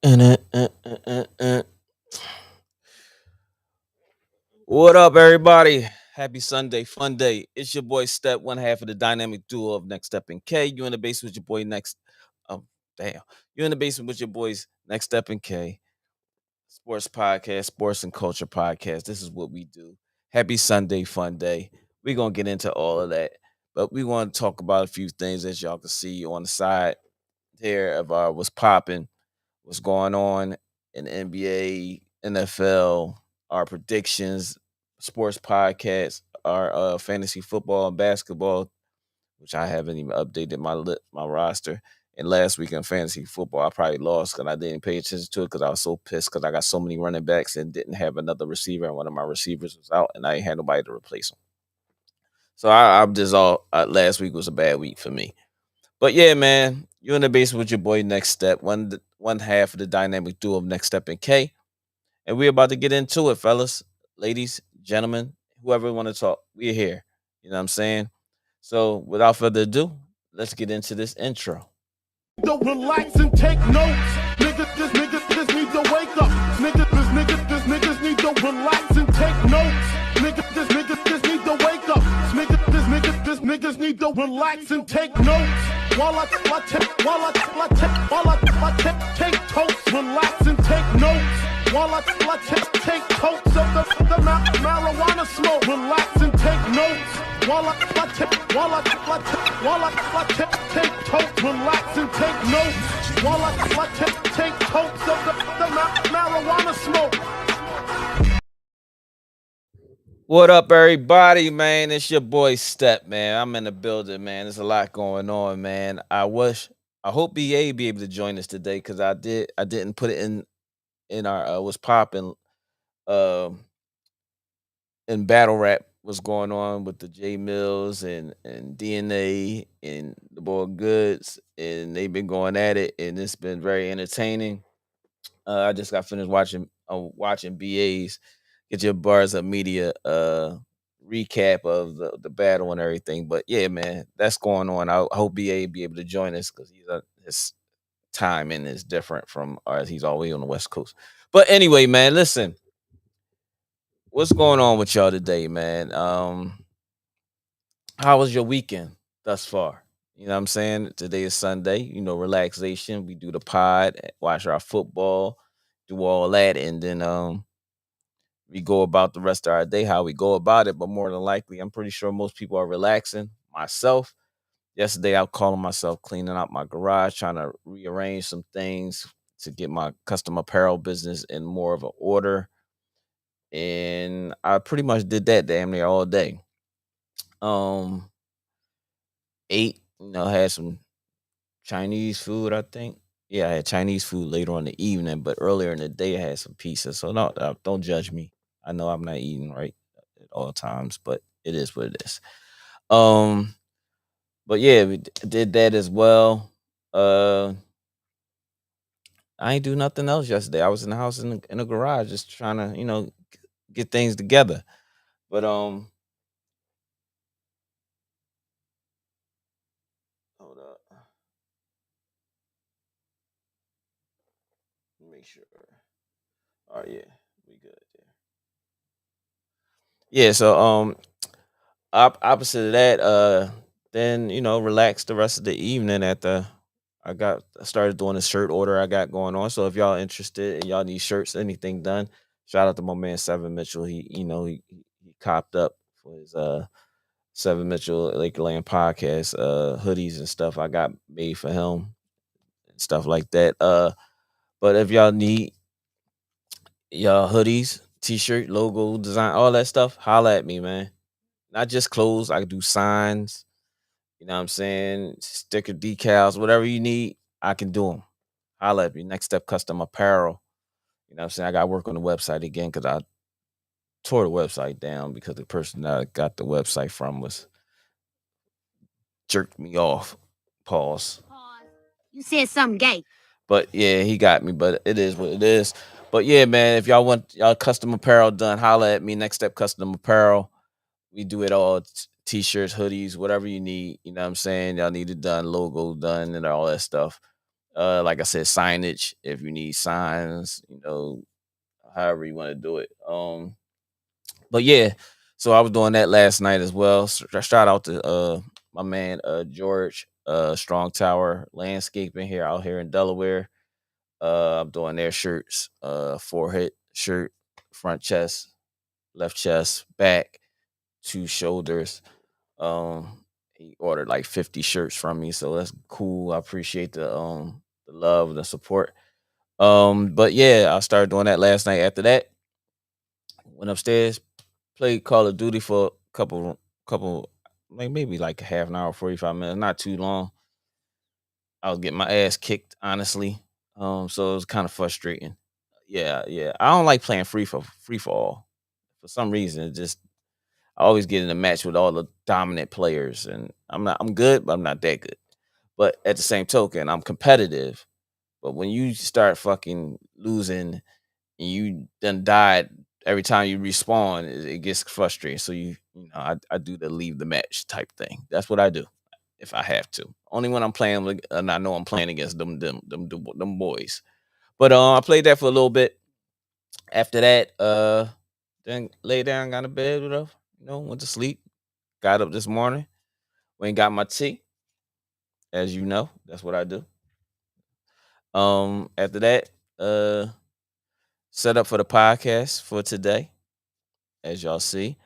Uh, uh, uh, uh, uh. What up, everybody? Happy Sunday, fun day. It's your boy Step, one half of the dynamic duo of Next Step and K. You in the basement with your boy Next. Oh, damn. You in the basement with your boys Next Step and K. Sports podcast, sports and culture podcast. This is what we do. Happy Sunday, fun day. We're gonna get into all of that, but we want to talk about a few things as y'all can see on the side here of what's popping, what's going on in the NBA, NFL, our predictions, sports podcasts, our fantasy football and basketball, which I haven't even updated my roster. And last week in fantasy football, I probably lost because I didn't pay attention to it because I was so pissed because I got so many running backs and didn't have another receiver, and one of my receivers was out, and I ain't had nobody to replace him. So I'm just all last week was a bad week for me. But yeah, man, you're in the basement with your boy Next Step, one half of the dynamic duo of Next Step and K, and we're about to get into it, fellas, ladies, gentlemen, whoever want to talk. We're here. You know what I'm saying? So without further ado, let's get into this intro. Don't relax and take notes. Niggas just need to wake up. Niggas need to relax and take notes. Niggas just need to wake up. Niggas need to relax and take notes. While I take totes, relax and take notes. While I take totes of the marijuana smoke, relax and take notes. While I take totes, relax and take notes. While I take totes of the marijuana smoke. What up, everybody, man? It's your boy Step, man. I'm in the building, man. There's a lot going on, man. I hope BA be able to join us today because I didn't put it in our what's popping um in battle rap, what's going on with the J Mills and DNA and the boy Goods, and they've been going at it, and it's been very entertaining. I just got finished watching BA's Get Your Bars Up Media recap of the battle and everything. But yeah, man, that's going on. I hope BA be able to join us because his timing is different from ours. He's always on the West Coast. But anyway, man, listen, what's going on with y'all today, man? How was your weekend thus far? You know what I'm saying? Today is Sunday, relaxation. We do the pod, watch our football, do all that, and then we go about the rest of our day, how we go about it. But more than likely, I'm pretty sure most people are relaxing. Myself, yesterday I was calling myself cleaning out my garage, trying to rearrange some things to get my custom apparel business in more of an order. And I pretty much did that damn near all day. Um, ate, had some Chinese food, I think. Yeah, I had Chinese food later on in the evening, but earlier in the day I had some pizza. So no, don't judge me. I know I'm not eating right at all times, but it is what it is. Um, but yeah, did that as well. I ain't do nothing else yesterday. I was in the house in the garage just trying to, get things together. But hold up. Make sure. Oh yeah, we good there. Yeah, so opposite of that, then relax the rest of the evening at the I started doing a shirt order I got going on. So if y'all interested and y'all need shirts, anything done, shout out to my man Seven Mitchell. He copped up for his Seven Mitchell Lakeland podcast, hoodies and stuff I got made for him and stuff like that. But if y'all need y'all hoodies, t-shirt, logo, design, all that stuff, holla at me, man. Not just clothes, I do signs, you know what I'm saying? Sticker decals, whatever you need, I can do them. Holla at me. Next Step Custom Apparel. You know what I'm saying? I got to work on the website again because I tore the website down because the person that I got the website from was jerked me off. Pause. You said something gay. But yeah, he got me, but it is what it is. But yeah, man, if y'all want y'all custom apparel done, holla at me. Next Step Custom Apparel. We do it all. T-shirts, hoodies, whatever you need. You know what I'm saying? Y'all need it done, logo done, and all that stuff. Like I said, signage if you need signs, however you want to do it. But yeah, so I was doing that last night as well. Shout out to my man George Strong Tower Landscaping here out here in Delaware. I'm doing their shirts, forehead shirt, front chest, left chest, back, two shoulders. He ordered like 50 shirts from me, so that's cool. I appreciate the love and the support. But yeah, I started doing that last night. After that, went upstairs, played Call of Duty for a couple, like maybe like a half an hour, 45 minutes, not too long. I was getting my ass kicked, honestly. So it was kind of frustrating. Yeah, yeah. I don't like playing free for all. For some reason, it just I always get in a match with all the dominant players, and I'm good, but I'm not that good. But at the same token, I'm competitive. But when you start fucking losing and you done died every time you respawn, it gets frustrating. So I do the leave the match type thing. That's what I do if I have to. Only when I'm playing, and I know I'm playing against them boys. But I played that for a little bit. After that, then lay down, got to bed, whatever. Went to sleep. Got up this morning. Went and got my tea. As you know, that's what I do. After that, set up for the podcast for today, as y'all see.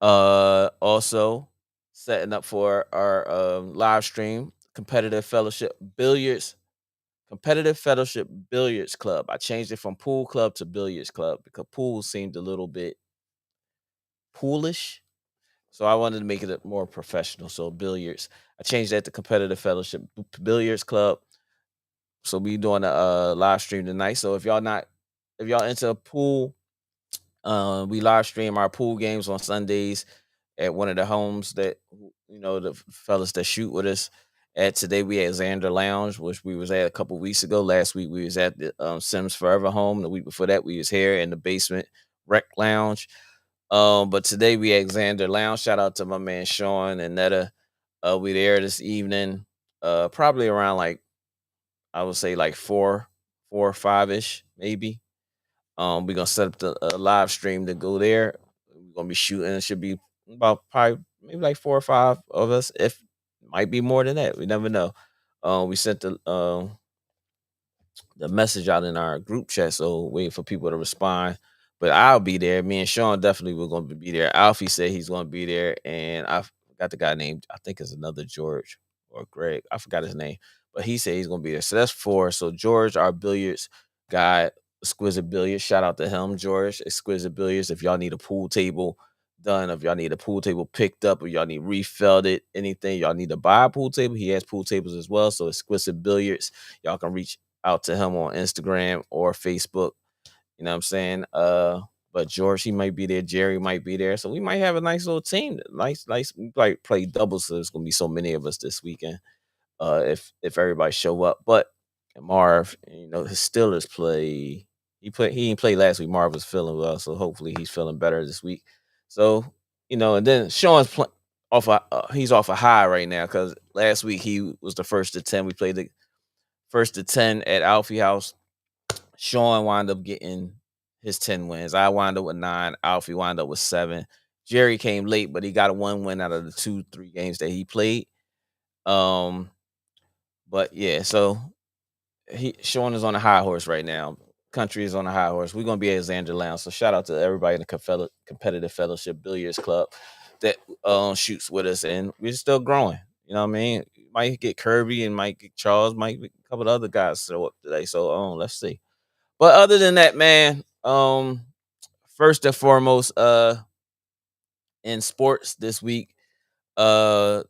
Also setting up for our live stream, competitive fellowship billiards club. I changed it from pool club to billiards club because pool seemed a little bit poolish. So I wanted to make it more professional. So billiards. I changed that to competitive fellowship billiards club. So we doing a live stream tonight. So if y'all into pool, we live stream our pool games on Sundays at one of the homes that the fellas that shoot with us. At today we at Xander Lounge, which we was at a couple weeks ago. Last week we was at the Sims Forever home. The week before that we was here in the basement rec lounge. But today we at Xander Lounge. Shout out to my man Sean and Netta. We there this evening. Probably around like I would say like 4 or 5 ish, maybe. We're gonna set up the live stream to go there. We're gonna be shooting. It should be about probably maybe like 4 or 5 of us. If might be more than that. We never know. We sent the message out in our group chat, so waiting for people to respond. But I'll be there. Me and Sean definitely were going to be there. Alfie said he's going to be there, and I forgot the guy named. I think it's another George or Greg. I forgot his name, but he said he's going to be there. So that's 4. So George, our billiards guy, Exquisite Billiards. Shout out to him, George, Exquisite Billiards. If y'all need a pool table done, if y'all need a pool table picked up, or y'all need refilled it, anything, y'all need to buy a pool table. He has pool tables as well. So Exquisite Billiards. Y'all can reach out to him on Instagram or Facebook. You know what I'm saying? But George, he might be there. Jerry might be there. So we might have a nice little team. Nice. We might play doubles. So there's gonna be so many of us this weekend. If everybody show up. But Marv, his Steelers play. He didn't play last week. Marv was feeling well, so hopefully he's feeling better this week. So and then Sean's he's off a high right now because last week he was the first to 10. We played the first to 10 at Alfie House. Sean wound up getting his 10 wins. I wound up with 9. Alfie wound up with 7. Jerry came late, but he got a 1 win out of the 2-3 games that he played. But yeah, so Sean is on a high horse right now. Country is on a high horse. We're gonna be at Xander Lounge. So shout out to everybody in the competitive fellowship billiards club that shoots with us, and we're still growing. You know what I mean? Might get Kirby and might get Charles, might get a couple of other guys show up today. So let's see. But other than that, man, first and foremost, in sports this week, uh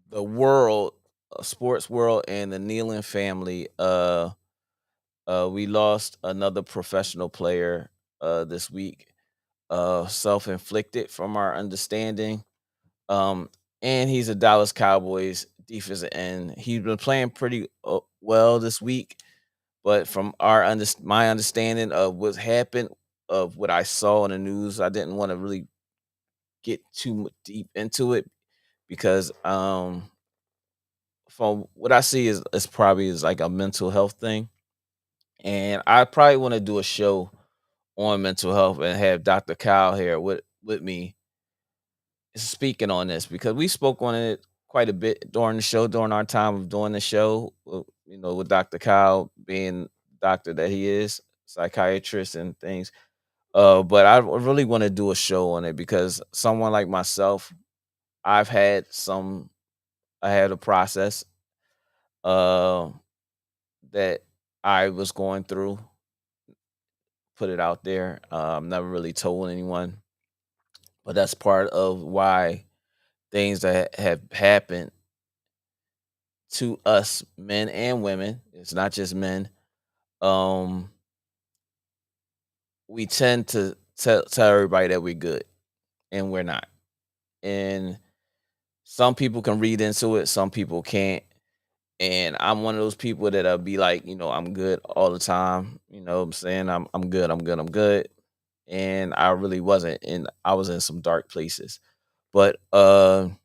the world, sports world and the Kneeland family, we lost another professional player this week, self-inflicted from our understanding. Um, and he's a Dallas Cowboys defensive end. He's been playing pretty well this week, but from my understanding of what's happened, of what I saw in the news, I didn't want to really get too deep into it because from what I see is probably is like a mental health thing, and I probably want to do a show on mental health and have Dr. Kyle here with me speaking on this because we spoke on it quite a bit during the show, during our time of doing the show, with Dr. Kyle being doctor that he is, psychiatrist and things. But I really want to do a show on it because someone like myself, I've had some, I had a process uh, that I was going through, put it out there. Never really told anyone, but that's part of why things that have happened to us, men and women, it's not just men. Um, we tend to tell everybody that we're good, and we're not. And some people can read into it, some people can't. And I'm one of those people that'll be like, I'm good all the time. You know what I'm saying? I'm good, I'm good, I'm good. And I really wasn't, and I was in some dark places. But I'm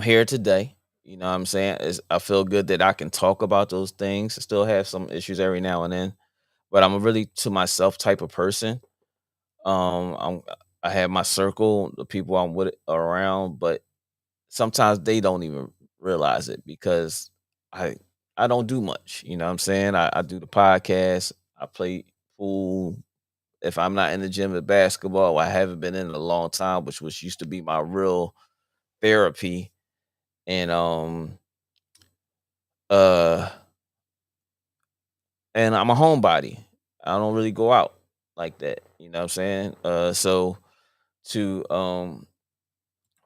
here today. You know what I'm saying? I feel good that I can talk about those things. I still have some issues every now and then, but I'm a really to myself type of person. I have my circle, the people I'm with around, but sometimes they don't even realize it because I I don't do much. You know what I'm saying? I do the podcast, I play pool. If I'm not in the gym at basketball, I haven't been in a long time, which used to be my real therapy. And uh and I'm a homebody. I don't really go out like that. You know what I'm saying? So to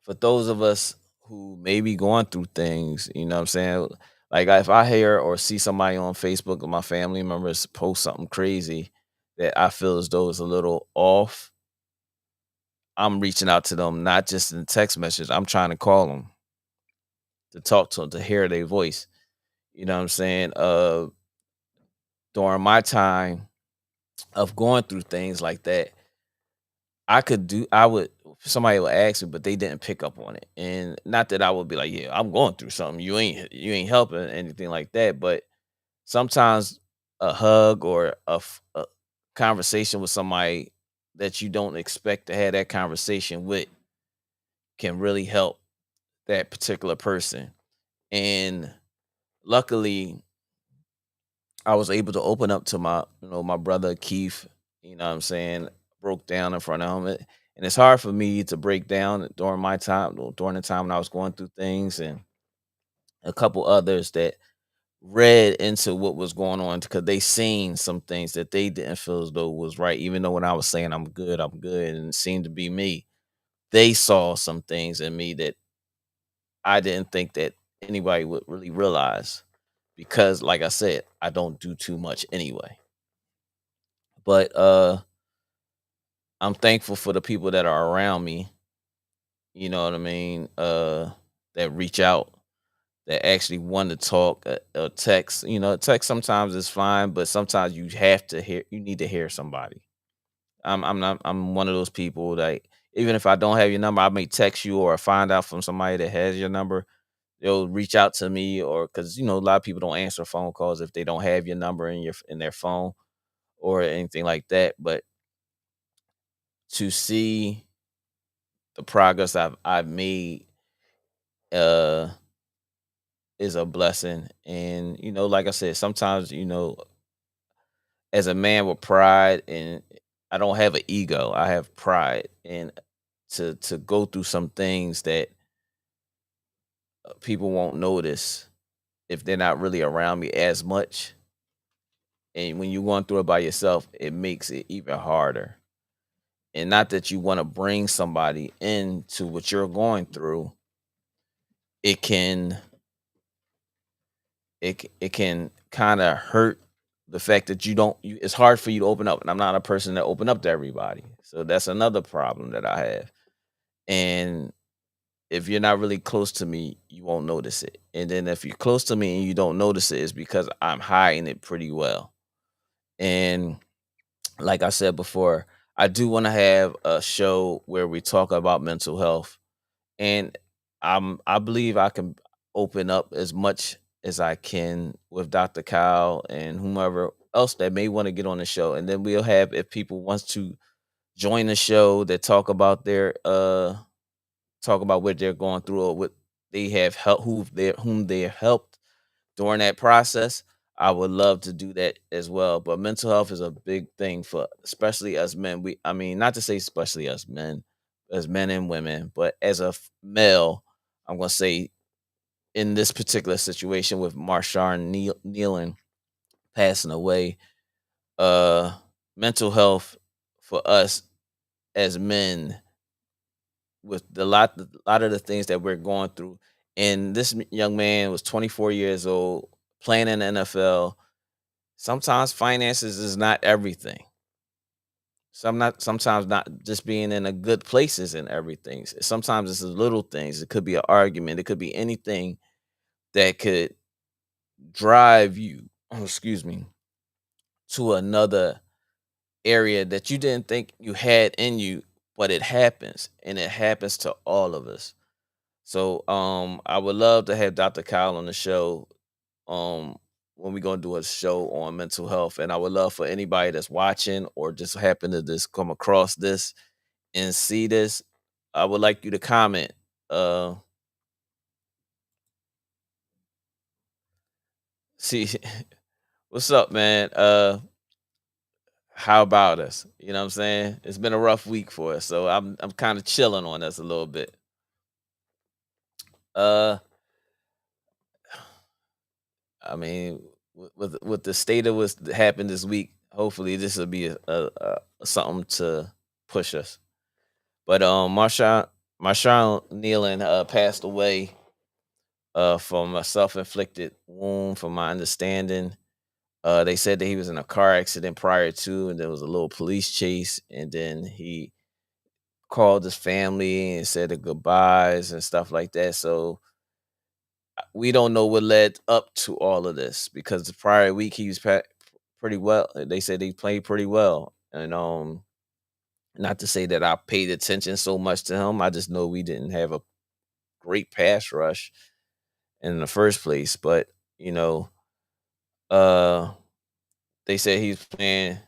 for those of us who may be going through things, you know what I'm saying? Like if I hear or see somebody on Facebook or my family members post something crazy that I feel as though is a little off, I'm reaching out to them, not just in text message. I'm trying to call them to talk to them, to hear their voice. You know what I'm saying? During my time of going through things like that, I would somebody would ask me, but they didn't pick up on it. And not that I would be like, yeah, I'm going through something. You ain't helping anything like that. But sometimes a hug or a conversation with somebody that you don't expect to have that conversation with can really help that particular person. And luckily, I was able to open up to my brother Keith. You know what I'm saying? Broke down in front of him. And it's hard for me to break down during my time, during the time when I was going through things, and a couple others that read into what was going on because they seen some things that they didn't feel as though was right. Even though when I was saying I'm good, and it seemed to be me, they saw some things in me that I didn't think that anybody would really realize because, like I said, I don't do too much anyway. But I'm thankful for the people that are around me, you know what I mean, that reach out, that actually want to talk, text. Text sometimes is fine, but sometimes you need to hear somebody. I'm one of those people that even if I don't have your number, I may text you or find out from somebody that has your number. They'll reach out to me, or because a lot of people don't answer phone calls if they don't have your number in their phone or anything like that. But to see the progress I've made uh is a blessing. And like I said, sometimes as a man with pride, and I don't have an ego, I have pride. And to go through some things that people won't notice if they're not really around me as much, and when you're going through it by yourself, it makes it even harder. And not that you want to bring somebody into what you're going through, it can it can kind of hurt the fact that it's hard for you to open up, and I'm not a person that open up to everybody, so that's another problem that I have. And if you're not really close to me, you won't notice it. And then if you're close to me and you don't notice it, it's because I'm hiding it pretty well. And like I said before, I do want to have a show where we talk about mental health. And I believe I can open up as much as I can with Dr. Kyle and whomever else that may want to get on the show. And then we'll have, if people wants to join the show, that talk about what they're going through or what they have helped, whom they have helped during that process. I would love to do that as well. But mental health is a big thing for especially us men. I mean, not to say especially us men, as men and women, but as a male, I'm gonna say in this particular situation with Marshawn Nealon passing away, uh, mental health for us as men with lot of the things that we're going through. And this young man was 24 years old, playing in the NFL. Sometimes finances is not everything. Sometimes not just being in a good place isn't everything. Sometimes it's the little things. It could be an argument. It could be anything that could drive you, excuse me, to another area that you didn't think you had in you, but it happens, and it happens to all of us. So I would love to have Dr. Kyle on the show um when we're gonna do a show on mental health. And I would love for anybody that's watching or just happen to just come across this and see this. I would like you to comment. Uh see what's up, man. How about us? You know what I'm saying? It's been a rough week for us, so I'm kind of chilling on us a little bit. Uh I mean, with the state of what's happened this week, hopefully this will be a something to push us. But Marshawn Nealon passed away from a self inflicted wound, from my understanding. They said that he was in a car accident prior to, and there was a little police chase, and then he called his family and said the goodbyes and stuff like that. So we don't know what led up to all of this, because the prior week he was pretty well. They said he played pretty well, and not to say that I paid attention so much to him. I just know we didn't have a great pass rush in the first place. But you know, uh, they said he's playing.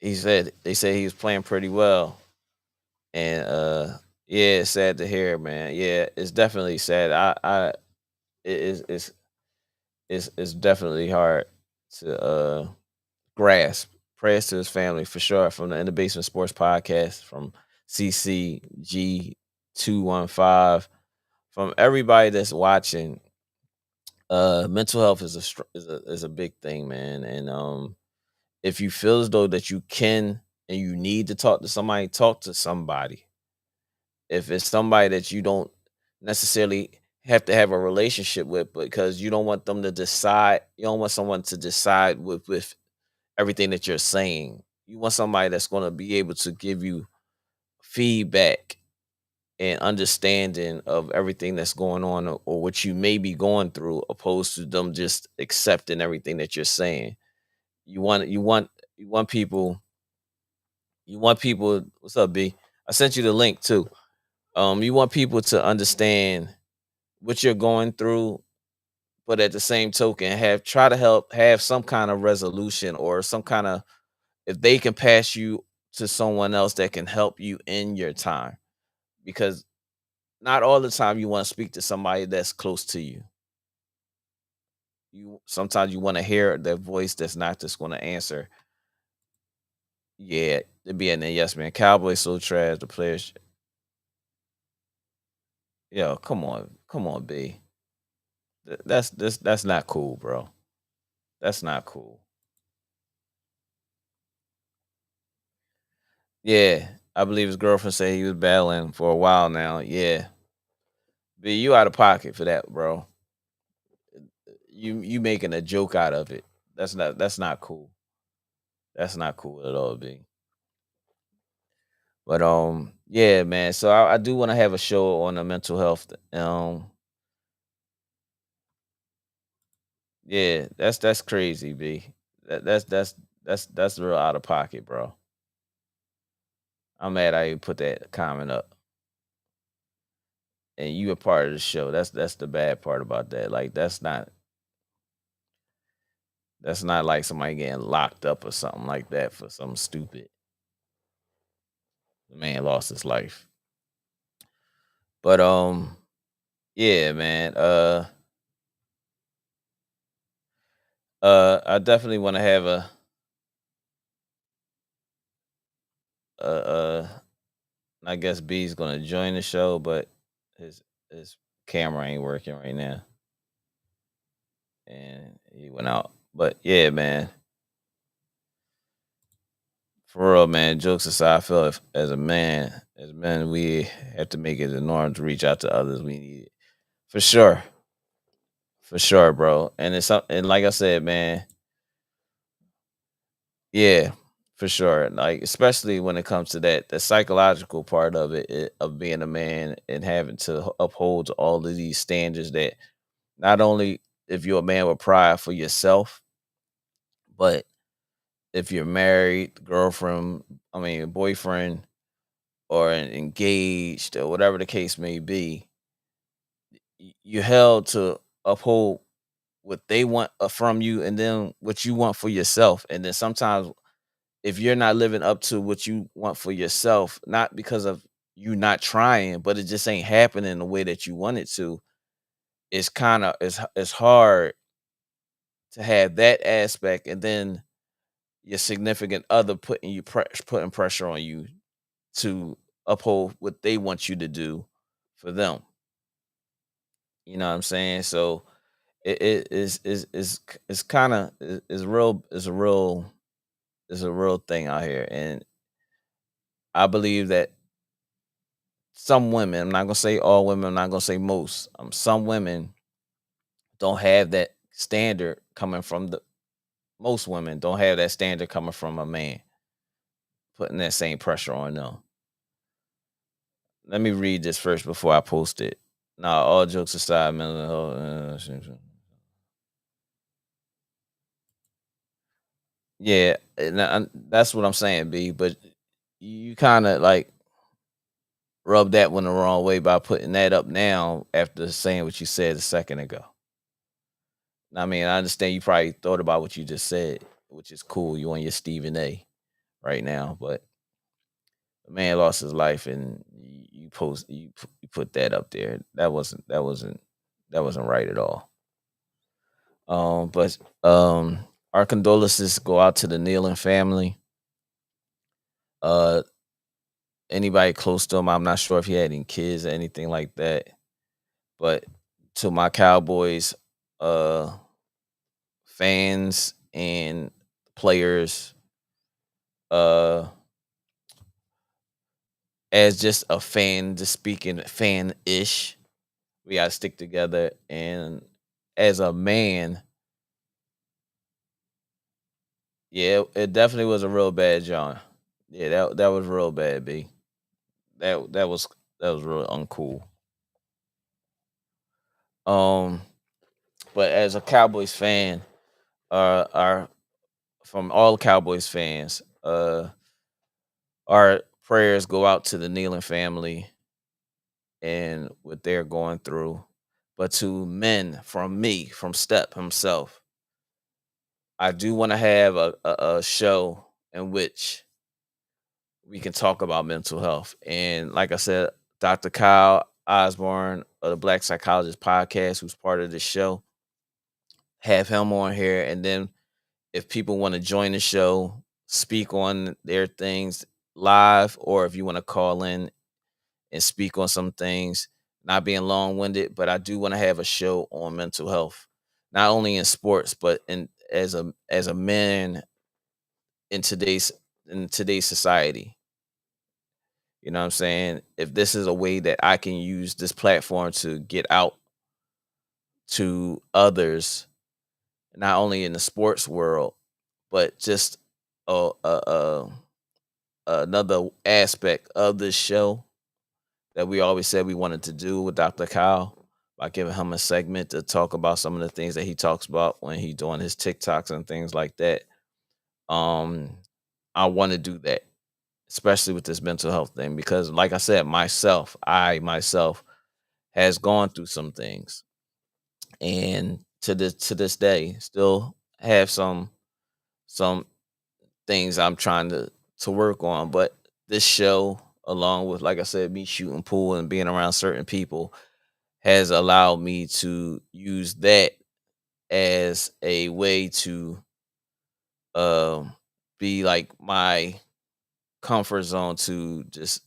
They said he was playing pretty well, and yeah, it's sad to hear, man. Yeah, it's definitely sad. It is it's definitely hard to grasp. Prayers to his family for sure. From the In the Basement Sports Podcast, from CCG215, from everybody that's watching. Mental health is is a big thing, man. And if you feel as though that you can and you need to talk to somebody, talk to somebody. If it's somebody that you don't necessarily have to have a relationship with, because you don't want them to decide, you don't want someone to decide with everything that you're saying. You want somebody that's going to be able to give you feedback and understanding of everything that's going on, or what you may be going through, opposed to them just accepting everything that you're saying. You want you want you want people you want people. What's up, B? I sent you the link too. You want people to understand what you're going through, but at the same token, try to help have some kind of resolution, or some kind of, if they can pass you to someone else that can help you in your time, because not all the time you want to speak to somebody that's close to you. You sometimes you want to hear their voice that's not just going to answer. Yeah, to be in there. Yes, man. Cowboys so trash. The players. Yo, come on, B. That's not cool, bro. That's not cool. Yeah, I believe his girlfriend said he was battling for a while now. Yeah, B, you out of pocket for that, bro. You making a joke out of it. That's not cool. That's not cool at all, B. But yeah, man. So I do want to have a show on the mental health. Yeah, that's crazy, B. That's real out of pocket, bro. I'm mad I even put that comment up. and you a part of the show. That's the bad part about that. Like that's not like somebody getting locked up or something like that for something stupid. The man lost his life. But yeah, man. I definitely want to have a I guess B's gonna join the show, but his his camera ain't working right now, and he went out. But yeah, man, for real, man. Jokes aside, I feel if, as men, we have to make it a norm to reach out to others we need it. For sure, bro. And it's and like I said, man, yeah, for sure. Like especially when it comes to that, the psychological part of of being a man and having to uphold all of these standards that not only if you're a man with pride for yourself, but if you're married, girlfriend, I mean boyfriend, or engaged, or whatever the case may be, you're held to uphold what they want from you, and then what you want for yourself. And then sometimes if you're not living up to what you want for yourself, not because of you not trying, but it just ain't happening the way that you want it to, it's kind of it's hard to have that aspect, and then your significant other putting pressure on you to uphold what they want you to do for them. You know what I'm saying? So it is kind of is real is a real thing out here, and I believe that some women, I'm not gonna say all women, I'm not gonna say most, some women don't have that standard coming from the most women don't have that standard coming from a man putting that same pressure on them. Let me read this first before I post it. Now, all jokes aside, mental health. Yeah, that's what I'm saying, B. But you kind of like rub that one the wrong way by putting that up now after saying what you said a second ago. I mean, I understand you probably thought about what you just said, which is cool. You on your Stephen A. right now, but the man lost his life, and you put that up there. That wasn't right at all. But our condolences go out to the Nealon family. Uh, anybody close to him, I'm not sure if he had any kids or anything like that. But to my Cowboys uh fans and players, uh as just a fan, just speaking fan ish, we gotta stick together. And as a man, yeah, it definitely was a real bad John. Yeah, that was real bad, B. That was real uncool. Um, but as a Cowboys fan, our from all Cowboys fans, our prayers go out to the Nealon family and what they're going through. But to men, from me, from Step himself, I do want to have a show in which we can talk about mental health. And like I said, Dr. Kyle Osborne of the Black Psychologist Podcast, who's part of the show, have him on here. And then if people want to join the show, speak on their things live, or if you want to call in and speak on some things, not being long winded, but I do want to have a show on mental health, not only in sports, but in as a man in today's society. You know what I'm saying? If this is a way that I can use this platform to get out to others, not only in the sports world, but just a, a, a another aspect of this show that we always said we wanted to do with Dr. Kyle, by giving him a segment to talk about some of the things that he talks about when he doing his TikToks and things like that. Um, I want to do that, especially with this mental health thing, because like I said, I myself has gone through some things, and to this day, still have some things I'm trying to work on. But this show, along with, like I said, me shooting pool and being around certain people, has allowed me to use that as a way to um be like my comfort zone to just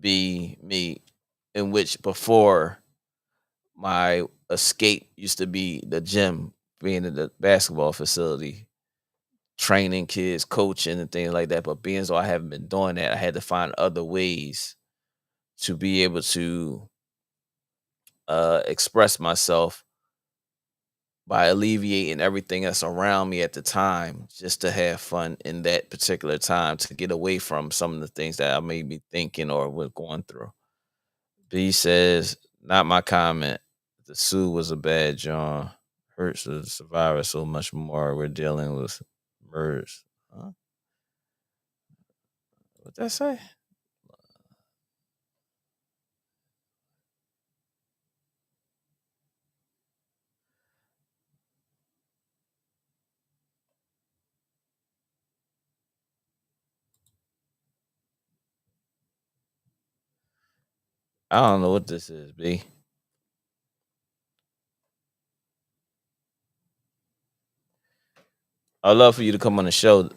be me, in which before my escape used to be the gym, being in the basketball facility, training kids, coaching, and things like that. But being as though I haven't been doing that, I had to find other ways to be able to express myself by alleviating everything that's around me at the time, just to have fun in that particular time, to get away from some of the things that I may be thinking or was going through. B says, not my comment. The Sue was a bad John. Hurts the survivor so much more. We're dealing with murders. Huh? What that say? I don't know what this is, B. I'd love for you to come on the show.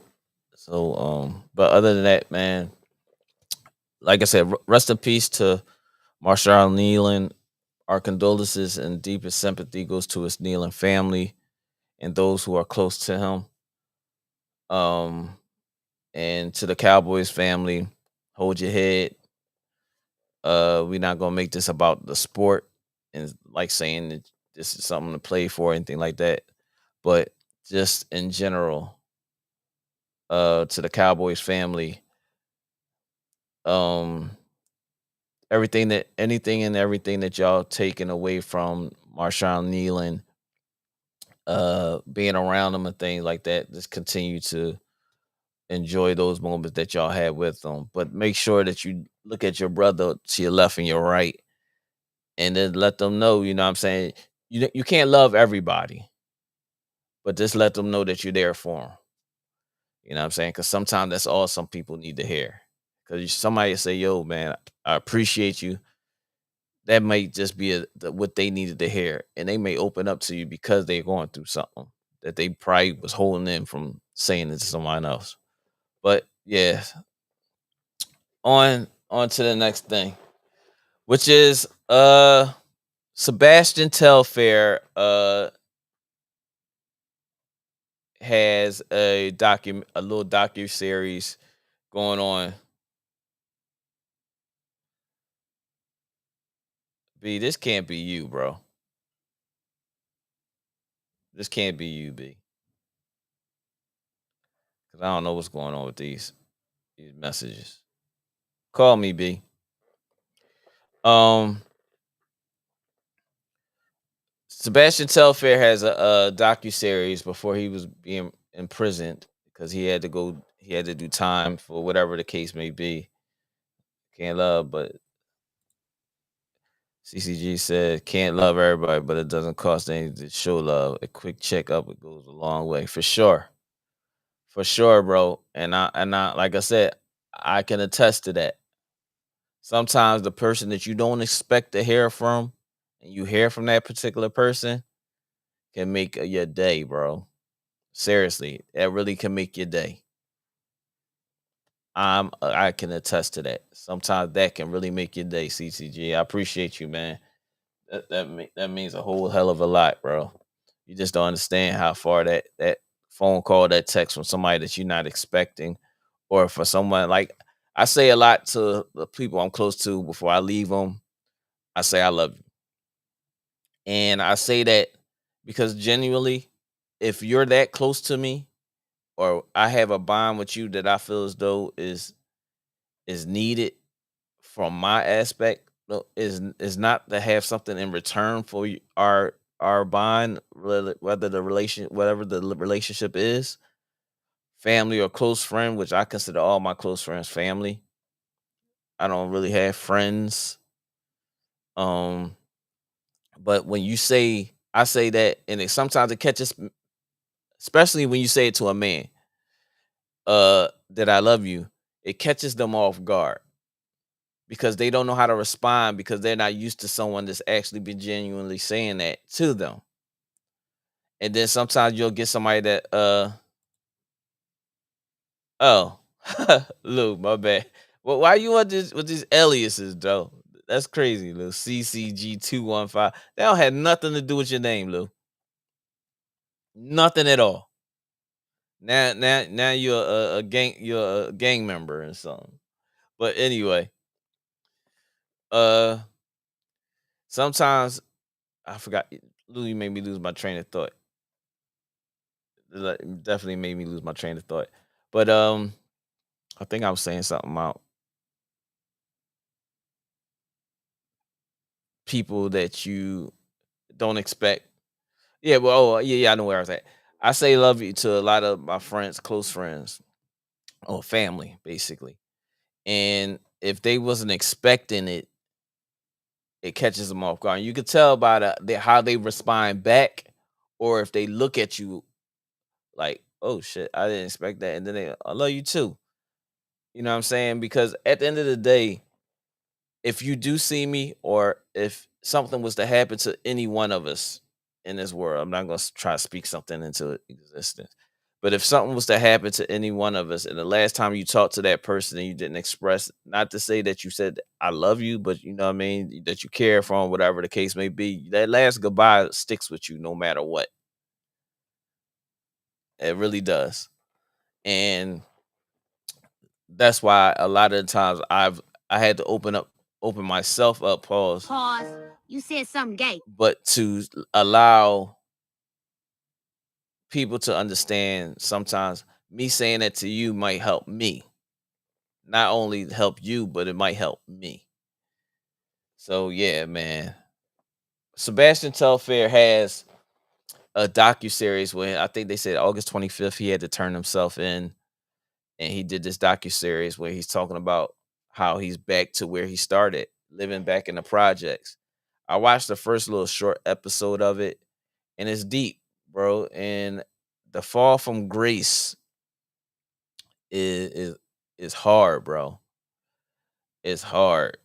So, but other than that, man, like I said, rest in peace to Marshall Nealon. Our condolences and deepest sympathy goes to his Nealon family and those who are close to him. Um, and to the Cowboys family, hold your head. We're not gonna make this about the sport and like saying that this is something to play for or anything like that. But just in general, to the Cowboys family, um, anything and everything that y'all taken away from Marshawn Nealon, being around him and things like that, just continue to enjoy those moments that y'all had with them. But make sure that you look at your brother to your left and your right, and then let them know, you know what I'm saying? You can't love everybody, but just let them know that you're there for them. You know what I'm saying? Because sometimes that's all some people need to hear. Because somebody say, "Yo, man, I appreciate you." That might just be what they needed to hear, and they may open up to you because they're going through something that they probably was holding in from saying it to someone else. But yeah, on to the next thing, which is Sebastian Telfair has a little docu series going on. B, this can't be you, bro. This can't be you, B. Because I don't know what's going on with these messages. Call me, B. Um, Sebastian Telfair has a docu series before he was being imprisoned because he had to do time for whatever the case may be. Can't love, but CCG said can't love everybody, but it doesn't cost anything to show love. A quick checkup, it goes a long way for sure, bro. And I like I said, I can attest to that. Sometimes the person that you don't expect to hear from, and you hear from that particular person, can make your day, bro. Seriously, that really can make your day. I can attest to that. Sometimes that can really make your day, CCG. I appreciate you, man. That means a whole hell of a lot, bro. You just don't understand how far that phone call, that text from somebody that you're not expecting, or for someone like I say a lot to the people I'm close to before I leave them. I say I love you, and I say that because genuinely, if you're that close to me, or I have a bond with you that I feel as though is needed from my aspect, is not to have something in return for our bond, whether the whatever the relationship is, family or close friend, which I consider all my close friends family. I don't really have friends Um, but when you say, I say that, and sometimes it catches, especially when you say it to a man, that I love you, it catches them off guard because they don't know how to respond because they're not used to someone that's actually been genuinely saying that to them. And then sometimes you'll get somebody that oh, Lou, my bad. Well, why you want this with these aliases, though? That's crazy, Lou. CCG215. That don't have nothing to do with your name, Lou. Nothing at all. Now you're a gang. You're a gang member and something. But anyway, uh, sometimes I forgot. Lou, you made me lose my train of thought. Definitely made me lose my train of thought. But I think I was saying something about people that you don't expect. Yeah, well, oh, yeah, I know where I was at. I say love you to a lot of my friends, close friends, or family, basically. And if they wasn't expecting it, it catches them off guard. You could tell by how they respond back, or if they look at you like, "Oh shit, I didn't expect that," and then "I love you too." You know what I'm saying? Because at the end of the day, if you do see me, or if something was to happen to any one of us in this world, I'm not going to try to speak something into existence. But if something was to happen to any one of us, and the last time you talked to that person and you didn't express, not to say that you said I love you, but you know what I mean, that you care for 'em, whatever the case may be, that last goodbye sticks with you no matter what. It really does. And that's why a lot of the times I had to open myself up, pause, Pause. You said something gay. but to allow people to understand sometimes me saying that to you might help me. Not only help you, but it might help me. So yeah, man. Sebastian Telfair has a docu-series where I think they said August 25th he had to turn himself in, and he did this docu-series where he's talking about how he's back to where he started, living back in the projects. I watched the first little short episode of it, and it's deep, bro. And the fall from grace is is hard, bro. It's hard.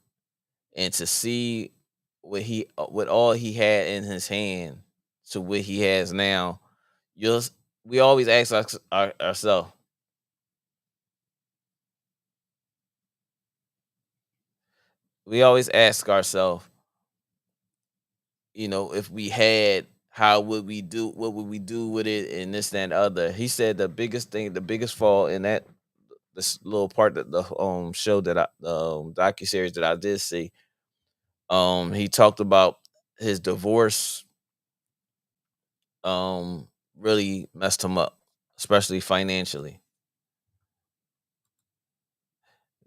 And to see what all he had in his hand to what he has now, you'll we always ask ourselves, we always ask ourselves, if we had, how would we do, what would we do with it, and this, that, and the other. He said the biggest thing, the biggest fall in that this little part that the show that I docu series that I did see, he talked about his divorce really messed him up, especially financially.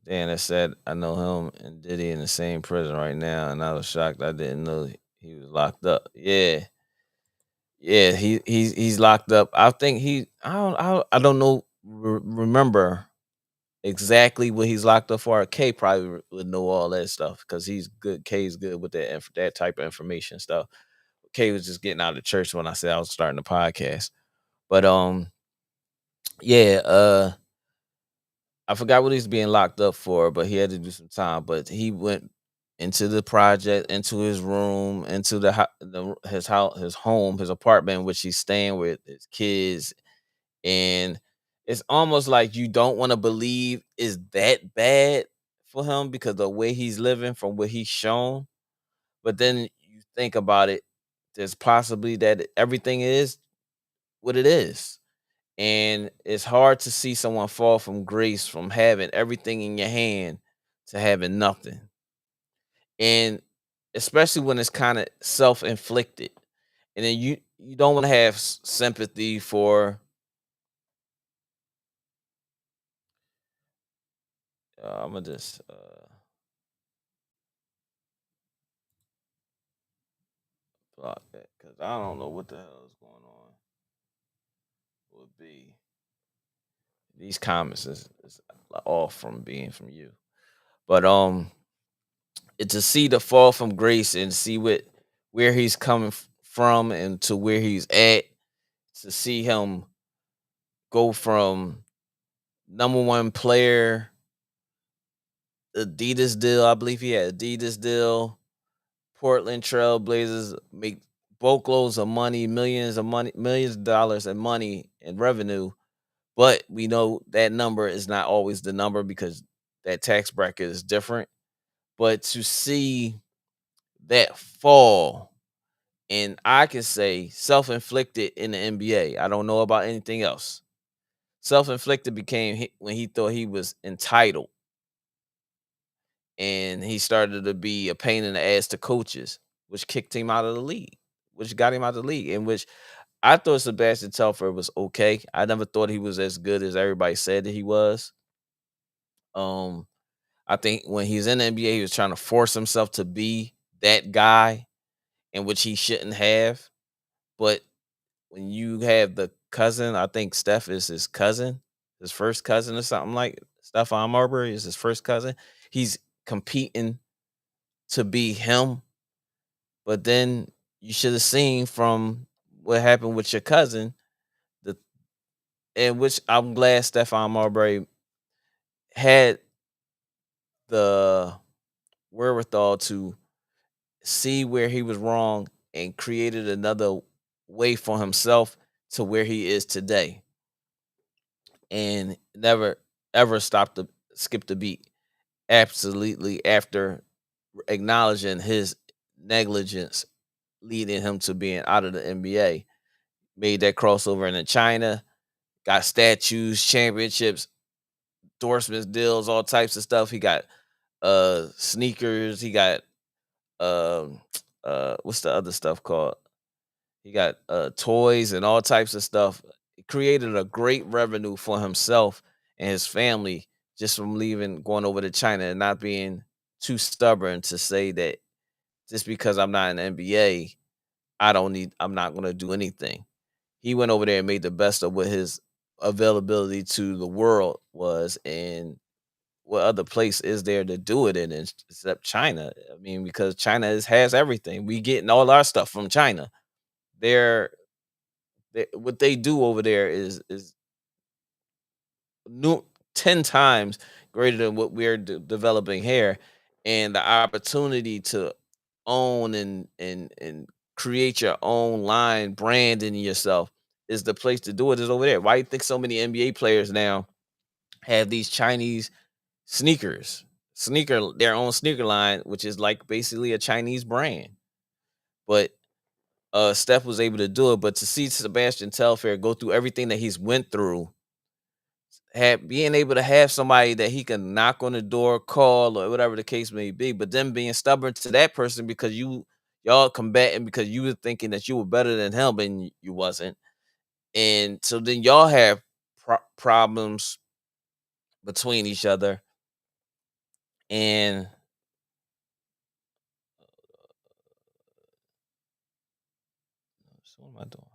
Dan I said I know him and Diddy in the same prison right now, and I was shocked I didn't know he was locked up. Yeah. Yeah, he's locked up. I think I don't know, remember exactly what he's locked up for. K probably would know all that stuff because he's good. K's good with that type of information stuff. K was just getting out of church when I said I was starting the podcast. But yeah, I forgot what he's being locked up for, but he had to do some time. But he went into the project, into his room, into his house, his home, his apartment, which he's staying with his kids, and it's almost like you don't want to believe is that bad for him because the way he's living from what he's shown. But then you think about it, there's possibly that everything is what it is. And it's hard to see someone fall from grace from having everything in your hand to having nothing. And especially when it's kind of self-inflicted. And then you don't want to have sympathy for I'm gonna just block that because I don't know what the hell is going on. Would be these comments is off from being from you, but and to see the fall from grace and see where he's coming from and to where he's at, to see him go from number one player, Adidas deal. I believe he had Adidas deal. Portland Trail Blazers make boatloads of money, millions of dollars in money and revenue. But we know that number is not always the number because that tax bracket is different. But to see that fall, and I can say self-inflicted in the NBA. I don't know about anything else. Self-inflicted became when he thought he was entitled and he started to be a pain in the ass to coaches, which kicked him out of the league, which got him out of the league, in which I thought Sebastian Telfair was okay. I never thought he was as good as everybody said that he was. Um, I think when he was in the NBA, he was trying to force himself to be that guy, in which he shouldn't have. But when you have the cousin, I think Steph is his cousin, his first cousin or something like Stephon Marbury is his first cousin. He's competing to be him, but then you should have seen from what happened with your cousin, the in which I'm glad Stephon Marbury had the wherewithal to see where he was wrong and created another way for himself to where he is today, and never ever stopped to skip the beat. Absolutely, after acknowledging his negligence leading him to being out of the NBA, made that crossover into China, got statues, championships, endorsements, deals, all types of stuff. He got sneakers, he got um what's the other stuff called? He got toys and all types of stuff. It created a great revenue for himself and his family just from leaving, going over to China and not being too stubborn to say that just because I'm not in the NBA, I'm not gonna do anything. He went over there and made the best of what his availability to the world was, and what other place is there to do it in except China? I mean, because China has everything. We getting all our stuff from China. They're what they do over there is new 10 times greater than what we're developing here, and the opportunity to own and create your own line branding yourself is the place to do it, is over there. Why you think so many NBA players now have these Chinese sneaker their own sneaker line, which is like basically a Chinese brand? But Steph was able to do it. But to see Sebastian Telfair go through everything that he's went through, being able to have somebody that he can knock on the door, call, or whatever the case may be, but then being stubborn to that person because y'all combating because you were thinking that you were better than him and you wasn't, and so then y'all have problems between each other, and so what am I doing?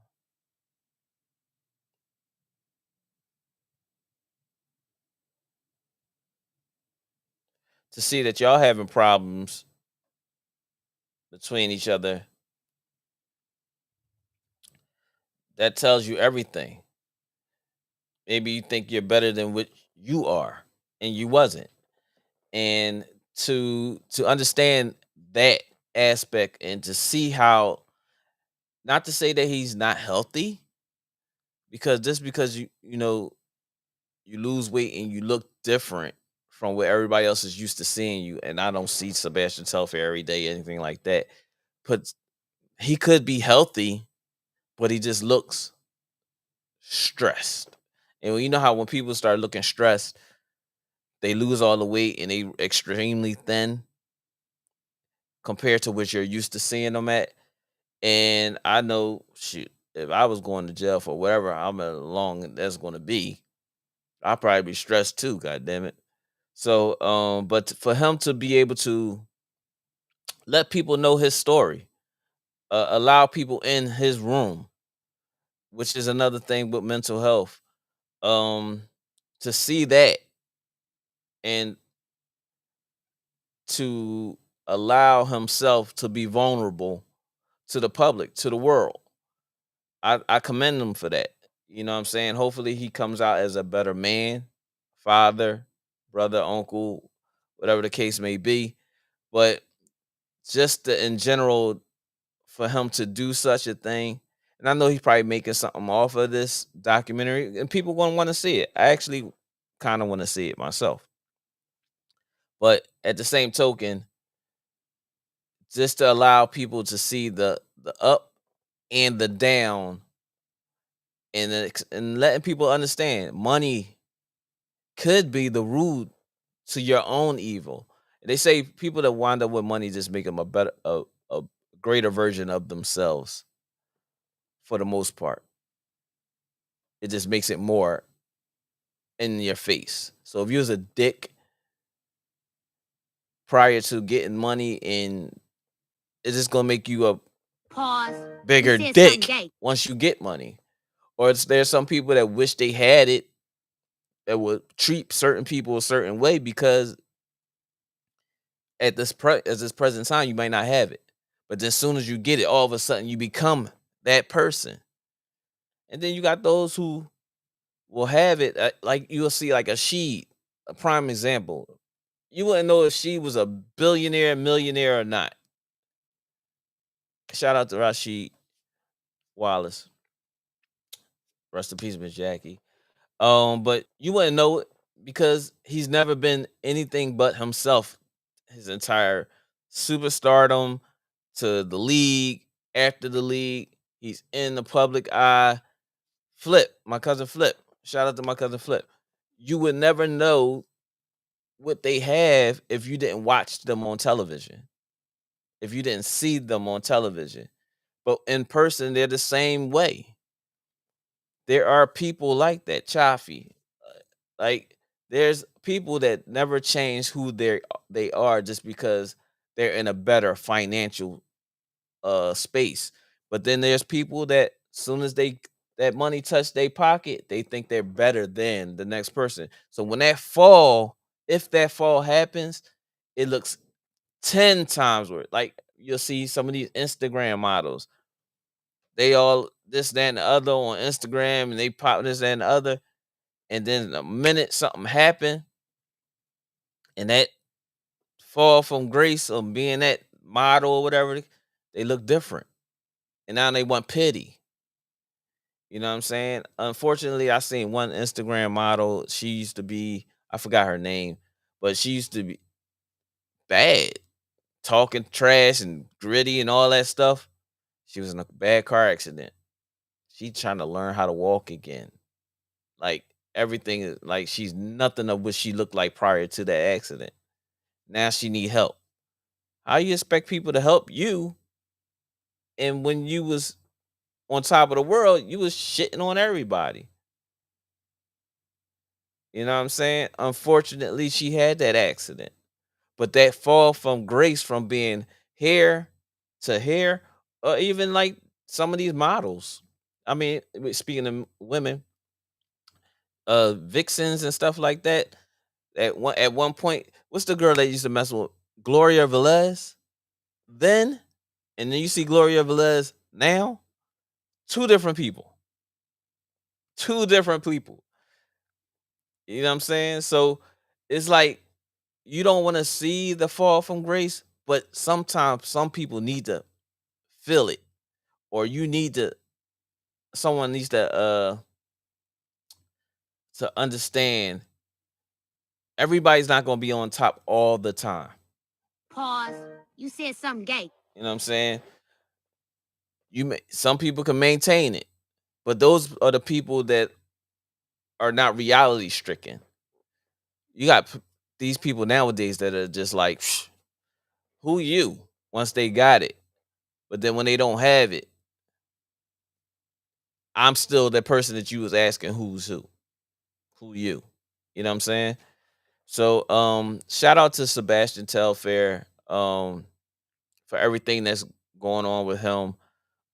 To see that y'all having problems between each other, that tells you everything. Maybe you think you're better than what you are, and you wasn't. And to understand that aspect and to see how, not to say that he's not healthy, because just because you lose weight and you look different from what everybody else is used to seeing you, and I don't see Sebastian Telfair every day, anything like that. But he could be healthy, but he just looks stressed. And you know how when people start looking stressed, they lose all the weight and they extremely thin compared to what you're used to seeing them at. And I know, shoot, if I was going to jail for whatever I'm along that's going to be, I'd probably be stressed too. God damn it. So, but for him to be able to let people know his story, allow people in his room, which is another thing with mental health. Um, to see that and to allow himself to be vulnerable to the public, to the world. I commend him for that. You know what I'm saying? Hopefully he comes out as a better man, father, brother, uncle, whatever the case may be. But just in general, for him to do such a thing, and I know he's probably making something off of this documentary, and people gonna want to see it. I actually kind of want to see it myself. But at the same token, just to allow people to see the up and the down, and and letting people understand money could be the root to your own evil. They say people that wind up with money just make them a greater version of themselves for the most part. It just makes it more in your face. So if you was a dick prior to getting money, and it's just gonna make you a Pause. bigger You said something dick gay. once you get money. Or there's some people that wish they had it, that would treat certain people a certain way because at this present time you might not have it. But then as soon as you get it, all of a sudden you become that person. And then you got those who will have it, like you'll see like a Sheed, a prime example. You wouldn't know if she was a billionaire, millionaire or not. Shout out to Rashid Wallace. Rest in peace, Miss Jackie. But you wouldn't know it because he's never been anything but himself his entire superstardom to the league, after the league. He's in the public eye. Flip, my cousin Flip. Shout out to my cousin Flip. You would never know what they have if you didn't watch them on television, if you didn't see them on television. But in person, they're the same way. There are people like that, Chaffee. Like there's people that never change who they are just because they're in a better financial space. But then there's people that soon as that money touch their pocket, they think they're better than the next person. So when that fall, if that fall happens, it looks 10 times worse. Like you'll see some of these Instagram models, they all this, that, and the other on Instagram, and they pop this, that, and the other. And then the minute something happened, and that fall from grace of being that model or whatever, they look different. And now they want pity. You know what I'm saying? Unfortunately, I seen one Instagram model. She used to be, I forgot her name, but she used to be bad, talking trash and gritty and all that stuff. She was in a bad car accident. She trying to learn how to walk again. Like everything is like she's nothing of what she looked like prior to that accident. Now she need help. How you expect people to help you? And when you was on top of the world, you was shitting on everybody. You know what I'm saying? Unfortunately, she had that accident. But that fall from grace from being here to here, or even like some of these models. I mean, speaking of women, vixens and stuff like that. At one point, what's the girl that used to mess with Gloria Velez? Then, and then you see Gloria Velez now. Two different people. Two different people. You know what I'm saying? So it's like you don't want to see the fall from grace, but sometimes some people need to feel it, or you need to someone needs to understand everybody's not gonna be on top all the time. Pause. You said something gay. You know what I'm saying? Some people can maintain it, but those are the people that are not reality stricken. You got these people nowadays that are just like, who you? Once they got it, but then when they don't have it, I'm still that person that you was asking who's who you. You know what I'm saying? So shout out to Sebastian Telfair for everything that's going on with him.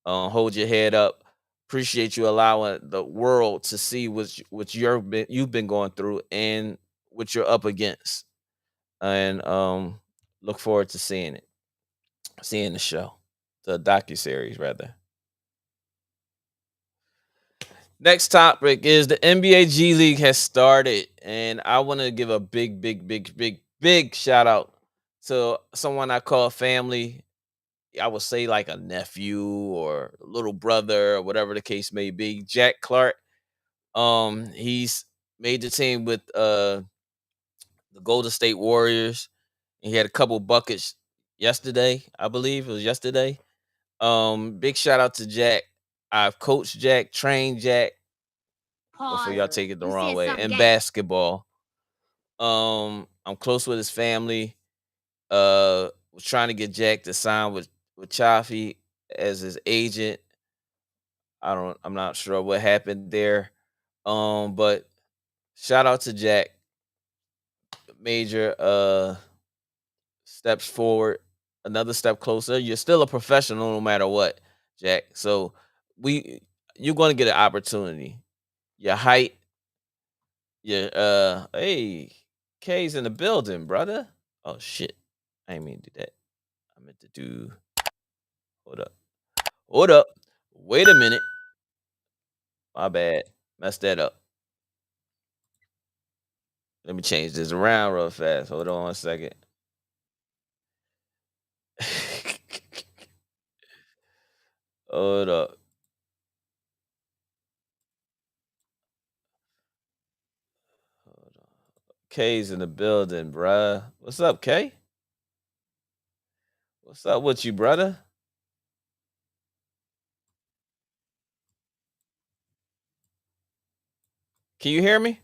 Hold your head up. Appreciate you allowing the world to see what you've been going through and what you're up against. And look forward to seeing the show, the docu series rather. Next topic is the NBA G League has started, and I want to give a big shout out to someone I call family. I would say like a nephew or little brother or whatever the case may be. Jack Clark. He's made the team with the Golden State Warriors. He had a couple buckets yesterday, I believe it was yesterday. Big shout out to Jack. I've coached Jack, trained Jack, before Pause. y'all take it the You wrong said way, something in gay. basketball. I'm close with his family. Was trying to get Jack to sign with Chaffee as his agent. I'm not sure what happened there. But shout out to Jack. Major steps forward, another step closer. You're still a professional no matter what, Jack. So we you're gonna get an opportunity. Your height, your hey, K's in the building, brother. Oh shit. I didn't mean to do that. I meant to do hold up. Hold up. Wait a minute. My bad. Messed that up. Let me change this around real fast. Hold on 1 second. Hold up. Hold on. K's in the building, bruh. What's up, K? What's up with you, brother? Can you hear me?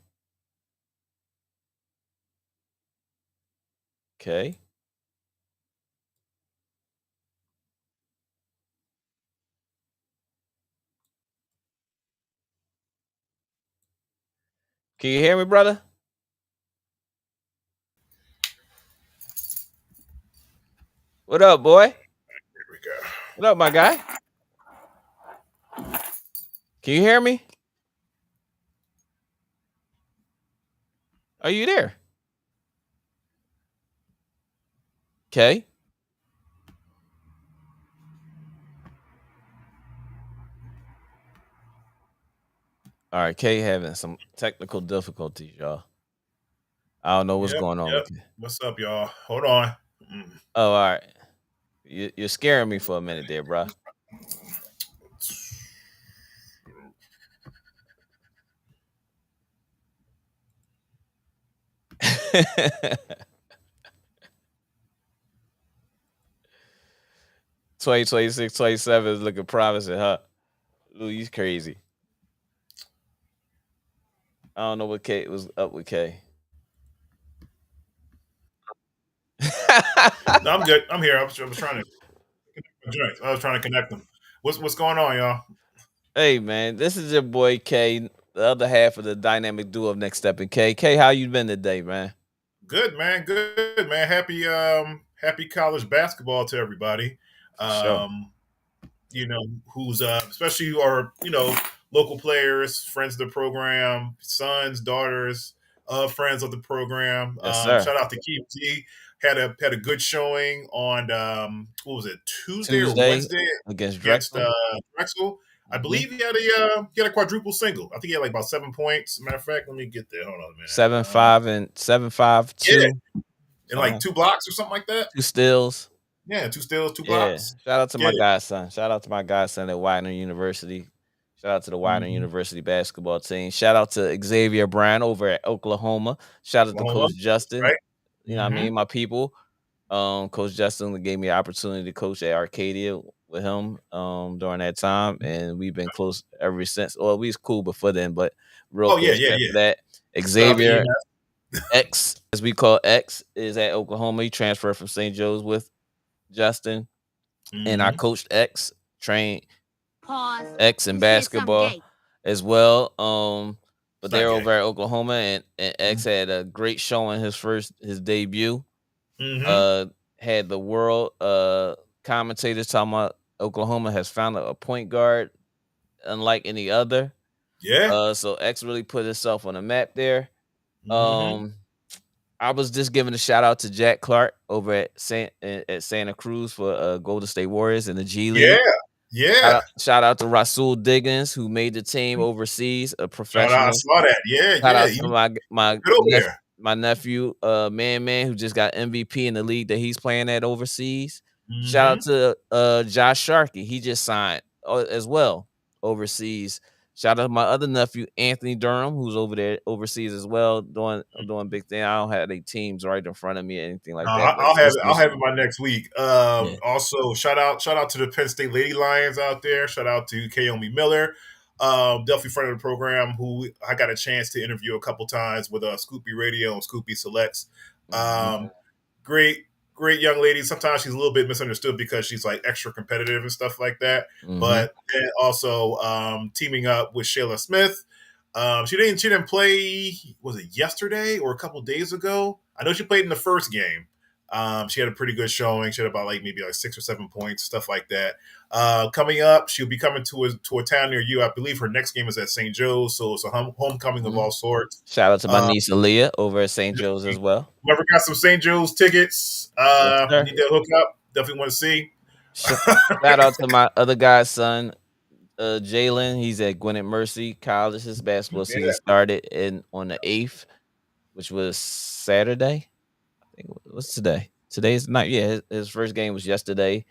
Okay. Can you hear me, brother? What up, boy? Here we go. What up, my guy? Can you hear me? Are you there? Okay. All right, K having some technical difficulties, y'all. I don't know what's Yep, going on yep. with you. What's up, y'all? Hold on. Mm. Oh, all right. You're scaring me for a minute there, bro. 2026, 27 is looking promising, huh? Lou, you crazy. I don't know what K was up with K. No, I'm good. I'm here. I was trying to I was trying to connect them. What's going on, y'all? Hey man, this is your boy K, the other half of the dynamic duo of Next Step in K. K, how you been today, man? Good, man. Good, man. Happy college basketball to everybody. For sure. Um, who's especially who are, local players, friends of the program, sons, daughters of friends of the program. Yes, sir. Shout out to Keith T. Had a good showing on what was it, Tuesday or Tuesday Wednesday against against Drexel. Drexel. I Mhm. believe he had a quadruple single. I think he had like about 7 points. Matter of fact, let me get there. Hold on a minute. 7-5 and 7-5, Yeah, two, and like 2 blocks or something like that. two steals. Yeah, 2 steals, two Yeah. blocks. Shout out to my Get it. godson. Shout out to my godson at Widener University. Shout out to the Widener Mm-hmm. University basketball team. Shout out to Xavier Bryan over at Oklahoma. Shout out to Oklahoma. Coach That's Justin. right. You know what I Mm-hmm. mean? My people. Coach Justin gave me an opportunity to coach at Arcadia with him during that time, and we've been close ever since. Well, we was cool before then, but real Oh yeah, close yeah, after yeah. that. Shout out to Xavier EMS. X, as we call X, is at Oklahoma. He transferred from St. Joe's with Justin, and I Mm-hmm. coached X, trained Pause. X in You said something basketball gay. as well. But It's not they're gay. over at Oklahoma, and X had a great showing his debut. Mm-hmm. Uh, had the world commentators talking about Oklahoma has found a point guard unlike any other. Yeah. So X really put himself on the map there. Mm-hmm. Um, I was just giving a shout out to Jack Clark over at Santa Cruz for Golden State Warriors in the G Yeah, League. yeah. Shout out to Rasul Diggins who made the team overseas, a Shout out, I professional. saw that. Yeah, Shout yeah. out to You my good over there. my nephew, Man, who just got MVP in the league that he's playing at overseas. Shout out Hmm. to Josh Sharkey. He just signed as well overseas. Shout out to my other nephew, Anthony Durham, who's over there overseas as well, doing big thing. I don't have any teams right in front of me or anything like that, but it's I'll have just it by next week. yeah. Also, shout out to the Penn State Lady Lions out there. Shout out to Kaomi Miller, definitely friend of the program, who I got a chance to interview a couple times with Scoopy Radio and Scoopy Selects. Mhm, Um, great, great young lady. Sometimes she's a little bit misunderstood because she's like extra competitive and stuff like that. mhm, But then also teaming up with Shayla Smith. She didn't play. Was it yesterday or a couple days ago? I know she played in the first game. She had a pretty good showing. She had about like maybe like 6 or 7 points, stuff like that. Coming up, she'll be coming to a town near you. I believe her next game is at St. Joe's, so it's a homecoming of mhm. all sorts. Shout out to my Um, niece Aaliyah over at St. Joe's as well. Whoever got some St. Joe's tickets, Yes, sir. need to hook up. Definitely want to see. Sh- Shout out to my other guy's son, Jalen. He's at Gwinnett Mercy College. His basketball season Yeah. started on the 8th, which was Saturday. I think what's today? Today's night. Yeah, his first game was yesterday.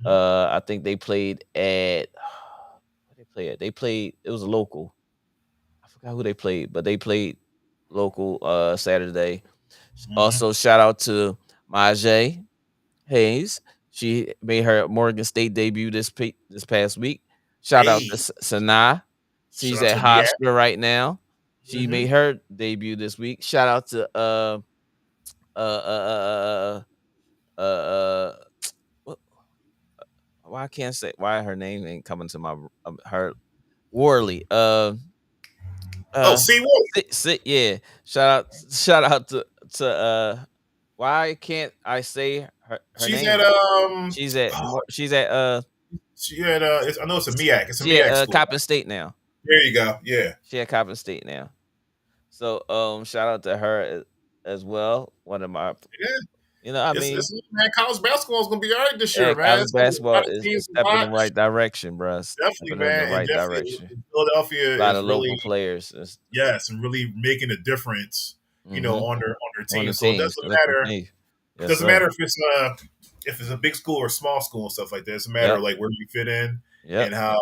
I think they played at where they play at. They played. It was a local. I forgot who they played, but they played local Saturday. Mhm. Also, shout out to Majay Hayes. She made her Morgan State debut this past week. Shout out to Hey, Sanaa. shout She's out at to Nia. Hofstra right now. She Hmm. made her debut this week. Shout out to uh uh uh uh, uh what, why I can't say why her name ain't coming to my her Worley. Oh, Uh Seawood. yeah. Shout out to why can't I say her She's at name? She's at she had I know it's a MEAC. It's a she at MEAC school. Coppin State now. There you go. Yeah. She at Coppin State now. So shout out to her as well. One of my Yeah. I mean, It's man, college basketball is gonna be all right this yeah, year, man. college It's gonna be a basketball lot of is teams to stepping in the watch. right direction, bruh. Definitely, Stepping in the man, and right definitely direction. Philadelphia A lot is of local really players yes, and really making a difference, mhm, on their on team. the So it teams. doesn't Let's matter. continue. It Yes, doesn't sir. matter if it's a big school or small school and stuff like that. It's a matter Yep. of like where you fit in Yep. and how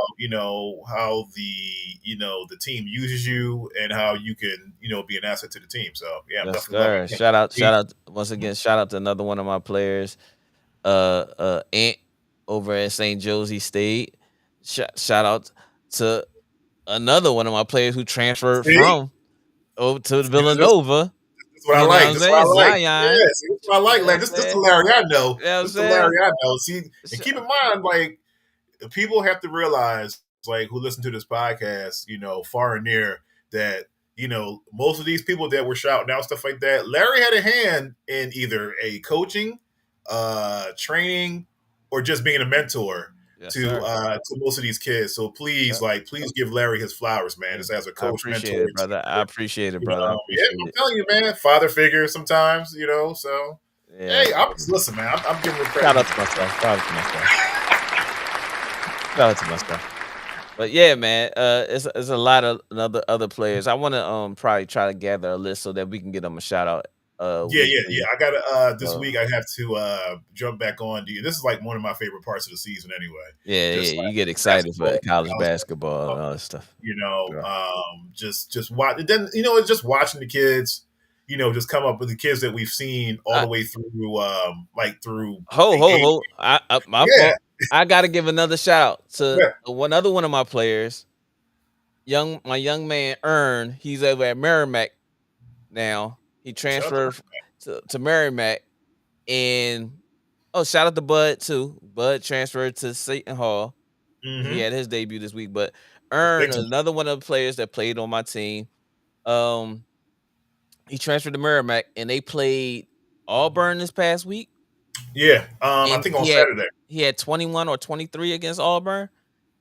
how the team uses you and how you can be an asset to the team. So yeah, I'm Yes, definitely loving sir. it. Shout out once again. Shout out to another one of my players, Ant over at St. Josie State. Shout out to another one of my players who transferred See, from over to see, this Villanova. is what I You know what like. I'm This is what saying? I like. Zion. Yeah, see, this is what I You like. know what Like I'm this the saying? Larry I know. You know what I'm This is the saying? Larry I know. See, and Sh- keep in mind, like people have to realize, like who listen to this podcast, far and near, that most of these people that were shouting out stuff like that, Larry had a hand in either a coaching, training, or just being a mentor Yes, to sir. most of these kids. So please, Yep. like, please give Larry his flowers, man. Yeah. Just as a I coach, appreciate mentor, it, brother. I teacher. appreciate it, brother. I Yeah, appreciate I'm it. telling you, man, father figure sometimes, So Yeah. hey, listen, man. I'm giving him Shout out credit. to myself. Shout out to myself. Shout out to myself. But yeah, man, it's a lot of other players. I want to probably try to gather a list so that we can get them a shout out Yeah, yeah, yeah. weekly. I gotta this So week I have to jump back on. This is like one of my favorite parts of the season anyway. yeah, yeah, Just like you get excited for basketball, college college basketball and basketball, all that stuff. Yeah. just watch. Then it's just watching the kids. Just come up with the kids that we've seen all I, the way through, like through ho the ho age. ho! My Yeah, fault. I got to give another shout out to yeah. one of my players, my young man Earn. He's over at Merrimack now. He Shout out to transferred to Merrimack, and shout out to Bud too. Bud transferred to Seton Hall. He mm-hmm. had his debut this week, but Big Earn, time. another one of the players that played on my team, um, he transferred to Merrimack, and they played Auburn this past week, Yeah, I and think on Saturday. he had 21 or 23 against Auburn.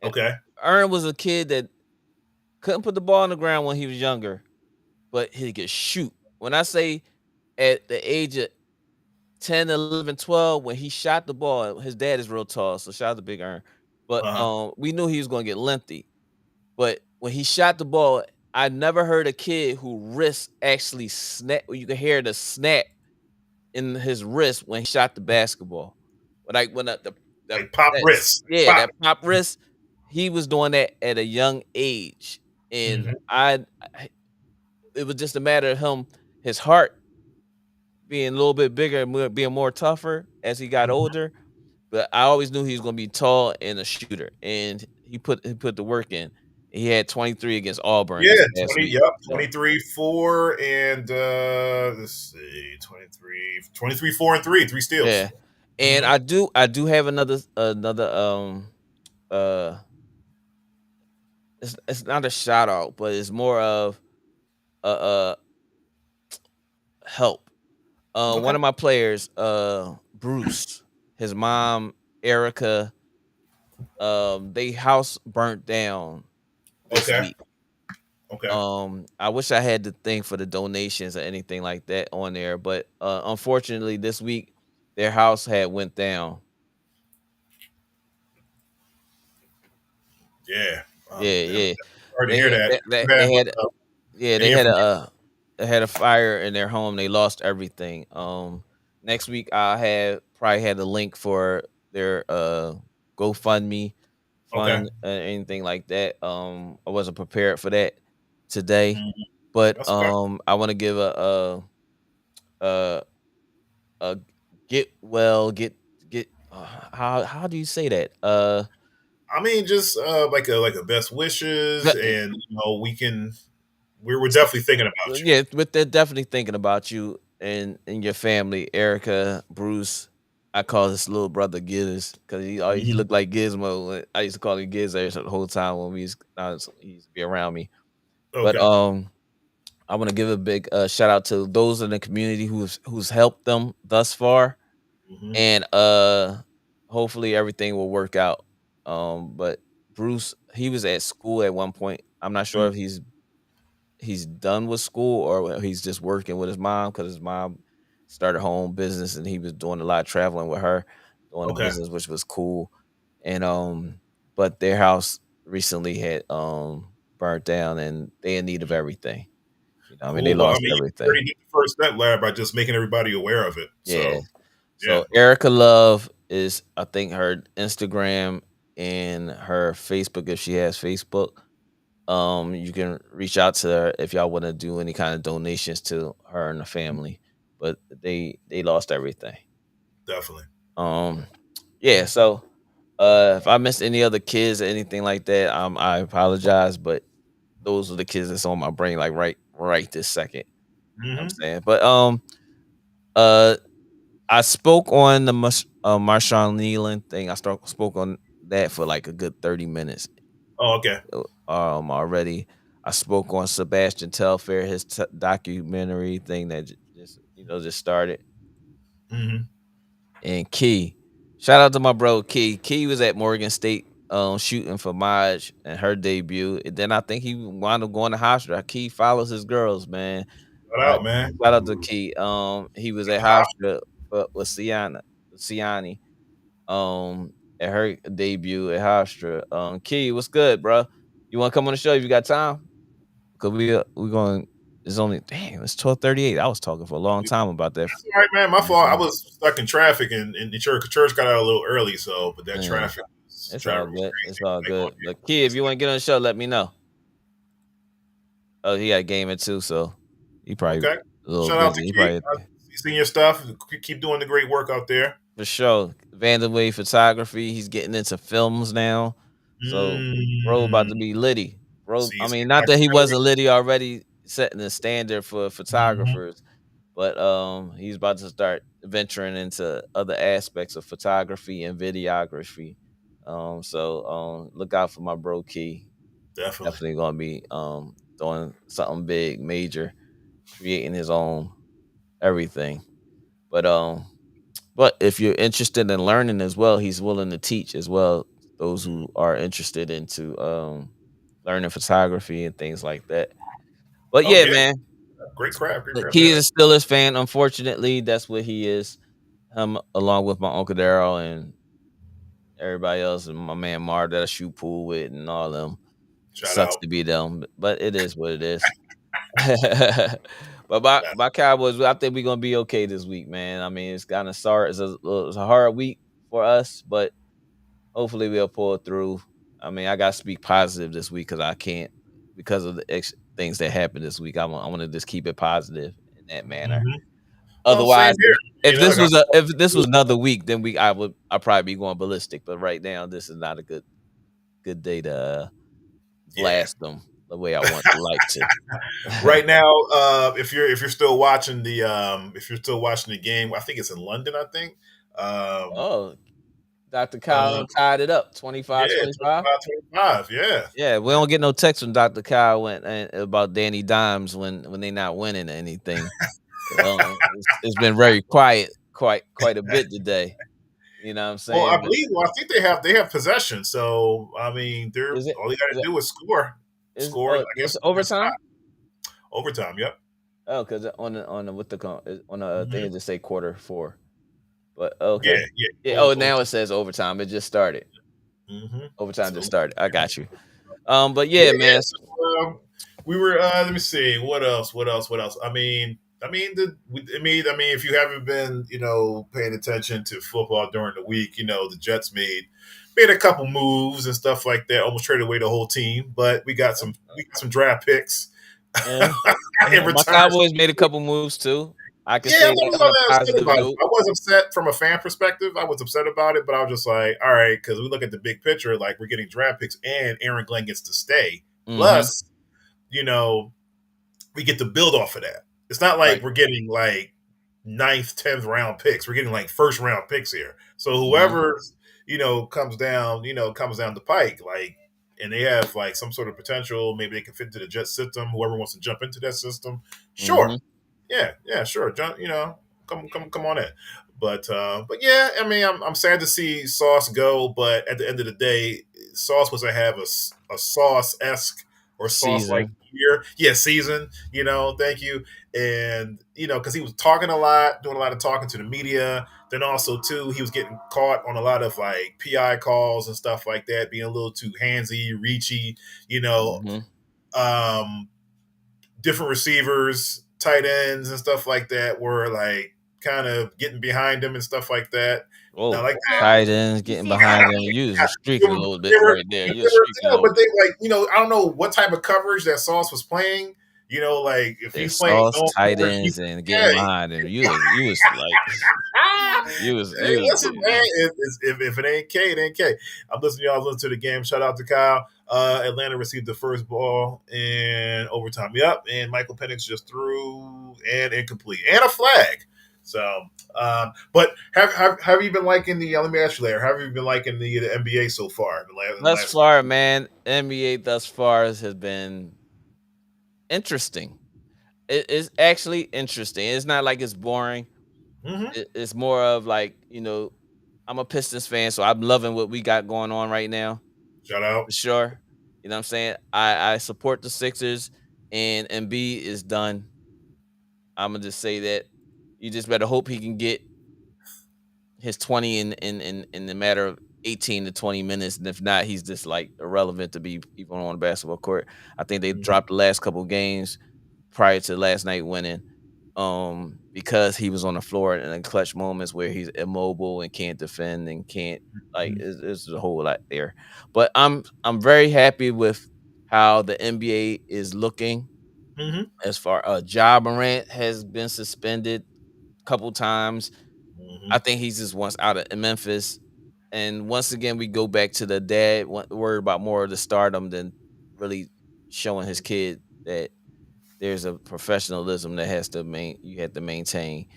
And Okay. Earn was a kid that couldn't put the ball on the ground when he was younger, but he could shoot. When I say at the age of 10, 11, 12, when he shot the ball, his dad is real tall, so shout out to Big Earn. But Uh-huh. we knew he was gonna get lengthy. But when he shot the ball, I never heard a kid who wrist actually snap. You could hear the snap in his wrist when he shot the basketball. Like when the Like pop that's wrist. yeah, Pop. that pop wrist, he was doing that at a young age. And Hmm. it was just a matter of his heart being a little bit bigger and being more tougher as he got Hmm. older. But I always knew he was gonna be tall and a shooter, and he put the work in. He had 23 against Auburn this Yeah, past 20, week. yep, So 23, 4, and let's see, 23, 4, and 3, 3 steals. yeah, and Hmm. I do have another uh it's not a shout out, but it's more of a help. Okay. One of my players, Bruce, his mom, Erica, they house burnt down this Okay. week. Okay. I wish I had the thing for the donations or anything like that on there, but unfortunately this week their house had went down. Yeah. Yeah, Damn, yeah. sorry to They hear had that. that, that You have they had yeah, any information? they had a fire in their home. They lost everything. Next week I had probably had a link for their GoFundMe Okay. fund anything like that. I wasn't prepared for that today, Mhm. but That's okay. I want to give a uh get well get how do you say that I mean, just like a best wishes, ve- and we're definitely thinking about you. yeah, but they're definitely thinking about you and your family, Erica, Bruce. I call his little brother Giz because he Mhm. looked like Gizmo. I used to call him Giz the whole time when he used to be around me. But Okay. I want to give a big shout out to those in the community who's helped them thus far, Hmm. and hopefully everything will work out. But Bruce, he was at school at one point. I'm not sure if he's done with school or he's just working with his mom because his mom started her own business and he was doing a lot of traveling with her doing the Okay. business, which was cool. And but their house recently had burnt down and they in need of everything. I mean, they Cool. Well, I lost mean, you everything. already did the first step, Larry, by just making everybody aware of it. Yeah. So, yeah. So Erica Love is, I think, her Instagram and her Facebook if she has Facebook. You can reach out to her if y'all want to do any kind of donations to her and the family. But they lost everything. Definitely. Um, yeah. So if I missed any other kids or anything like that, I apologize. But those are the kids that's on my brain, like right this second. You know what I'm Hmm. saying? But uh I spoke on the Marshawn Kneeland thing. Spoke on that for like a good 30 minutes Oh, okay. already. I spoke on Sebastian Telfair, his documentary thing that just just started. Hmm. And Key, shout out to my bro Key. Key was at Morgan State shooting for Maj and her debut. And then I think he wound up going to Hofstra. Key follows his girls, man. Shout Uh, out, man. Shout out to Key. He was at Hofstra with Siani. At her debut at Hofstra. Key, what's good, bro? You want to come on the show if you got time? Cause we going. It's only damn. It's 12:38. I was talking for a long time about that. That's all right, man. My fault. I was stuck in traffic, and the church got out a little early, so but that Man, traffic was it's all driving me good. It's crazy. all Like going good. But Key, if you want to get on the show, let me know. Oh, he got gaming too, so he probably okay. a little Shout out to busy. He Key. probably I seen your stuff. Keep doing the great work out there. for sure. Vanderway photography. He's getting into films now. So bro about Mm. to be litty. Bro, I See, mean, not that he documentary. wasn't litty already setting the standard for Hmm. photographers, but he's about to start venturing into other aspects of photography and videography. Look out for my bro Key. Definitely. Definitely gonna be doing something big, major, creating his own everything. But if you're interested in learning as well, he's willing to teach as well. Those who are interested into learning photography and things like that. But Oh yeah, yeah. man. Great But crab he is dinner. a Steelers fan. Unfortunately, that's what he is. Along with my uncle Daryl and everybody else, and my man Marv that I shoot pool with, and all them. It Shout sucks out. to be them, but it is what it is. But Nah, my Cowboys, I think we're gonna be okay this week, man. I mean, it's kind of start. It's a hard week for us, but hopefully we'll pull through. I mean, I gotta speak positive this week because I can't because of the things that happened this week. I want to just keep it positive in that manner. mhm. Well, same Otherwise, here. if Look, if this was another week, then I'd probably be going ballistic. But right now, this is not a good day to yeah. blast them the way I want like to. Right now, if you're still watching the if you're still watching the game, I think it's in London. I think. Um, Oh, Dr. uh, Kyle tied it up 25 yeah, 25. 25. Yeah, Yeah, we yeah. don't get no text from Dr. Kyle about Danny Dimes when they not winning or anything. It's been very quiet, quite a bit today. You know what I'm Well, I saying? But believe. Well, I think they have possession. So I mean, they're is it all you got is to it do is score. is Score. oh I it's guess it's overtime? overtime. Yep. Oh, because on the what the on the thing Hmm. it just say quarter four. But Yeah, okay. yeah. Yeah, oh Over. now it says overtime. It just started. Hmm. Overtime just So started. I got you. But yeah, yeah, yeah. man. So, we were. Let me see. What else? What else? What else? I mean, if you haven't been, paying attention to football during the week, the Jets made a couple moves and stuff like that. Almost traded away the whole team, but we got some draft picks Yeah. in My return. Cowboys made a couple moves too. I can Yeah, say I'm that not on a really upset positive about it. note. I was upset from a fan perspective. I was upset about it, but I was just like, all right, because we look at the big picture, like we're getting draft picks and Aaron Glenn gets to stay. Mhm. Plus, you know, we get to build off of that. It's not like Right. we're getting like ninth, 10th round picks. We're getting like first round picks here. So Mhm. whoever, comes down the pike, like, and they have like some sort of potential, maybe they can fit into the jet system, whoever wants to jump into that system, sure. Mhm. Yeah, sure. Come on in. But yeah, I mean, I'm sad to see Sauce go, but at the end of the day, Sauce was to have a Sauce esque or Sauce like Season. year, yeah, season. Thank you, and because he was talking a lot, doing a lot of talking to the media. Then also too, he was getting caught on a lot of like PI calls and stuff like that, being a little too handsy, reachy. You know, Mhm. um, different receivers, tight ends, and stuff like that were like kind of getting behind him and stuff like that. Not Oh, like that. tight ends You getting said behind something them. gay. You was They streaking a were, little they bit were, right there. they You was were, streaking a little but bit. they like, I don't know what type of coverage that Sauce was playing. Like if There's he's playing sauce, zone tight coverage, ends, and getting yeah. behind them. You was like Hey, you was listen, man. If it ain't K, it ain't K. I'm listening to y'all listen to the game. Shout out to Kyle. Atlanta received the first ball in overtime. Yep, and Michael Penix just threw and incomplete and a flag. So, but have you been liking the? Let me ask you later. Have you been liking the NBA so far in the thus last? far, man. NBA thus far has been interesting. It's actually interesting. It's not like it's boring. Mm-hmm. It's more of like I'm a Pistons fan, so I'm loving what we got going on right now Shout out. for sure. You know what I'm saying? I support the Sixers, and Embiid is done. I'm gonna just say that. You just better hope he can get his 20 in the matter of 18 to 20 minutes, and if not, he's just like irrelevant to be even on the basketball court. I think they Mm-hmm. dropped the last couple games prior to last night winning, because he was on the floor in the clutch moments where he's immobile and can't defend and can't like it's a whole lot there. But I'm very happy with how the NBA is looking Mm-hmm. as far Ja Morant has been suspended a couple times. Mm-hmm. I think he's just once out of Memphis. And once again, we go back to the dad worried about more of the stardom than really showing his kid that there's a professionalism that you have to maintain.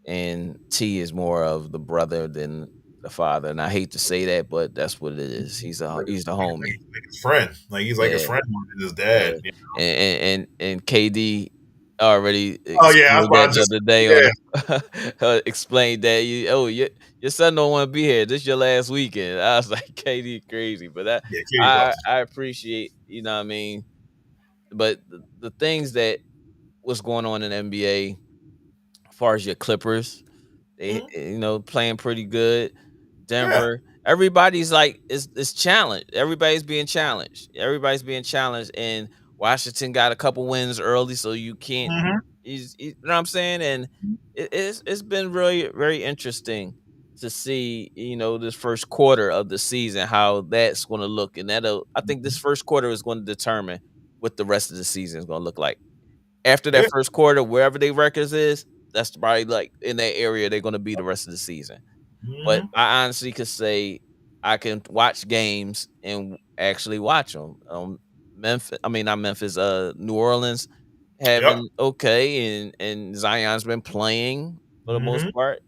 And T is more of the brother than the father. And I hate to say that, but that's what it is. He's the homie. Like his friend. Like he's like his Yeah. friend more than his Yeah. dad. And KD already Oh yeah, I was explained that about to the just other day on yeah. explained that your son don't want to be here. This your last weekend. I was like KD crazy, but Yeah, Katie's off. I appreciate, you know what I mean. But the things that what's going on in the NBA as far as your Clippers. They Mhm. playing pretty good. Yeah. Denver, everybody's like is challenged. Everybody's being challenged. Everybody's being challenged, and Washington got a couple wins early, so you can't. Mhm. You know what I'm saying? And it's been really very interesting to see this first quarter of the season how that's going to look, and I think this first quarter is going to determine what the rest of the season is going to look like. After that Yeah. first quarter, wherever their records is, that's probably like in that area they're going to be the rest of the season. But Mhm. I honestly could say I can watch games and actually watch them. Memphis, I mean not Memphis, New Orleans Yep. having okay, and Zion's been playing for the most Mhm. part.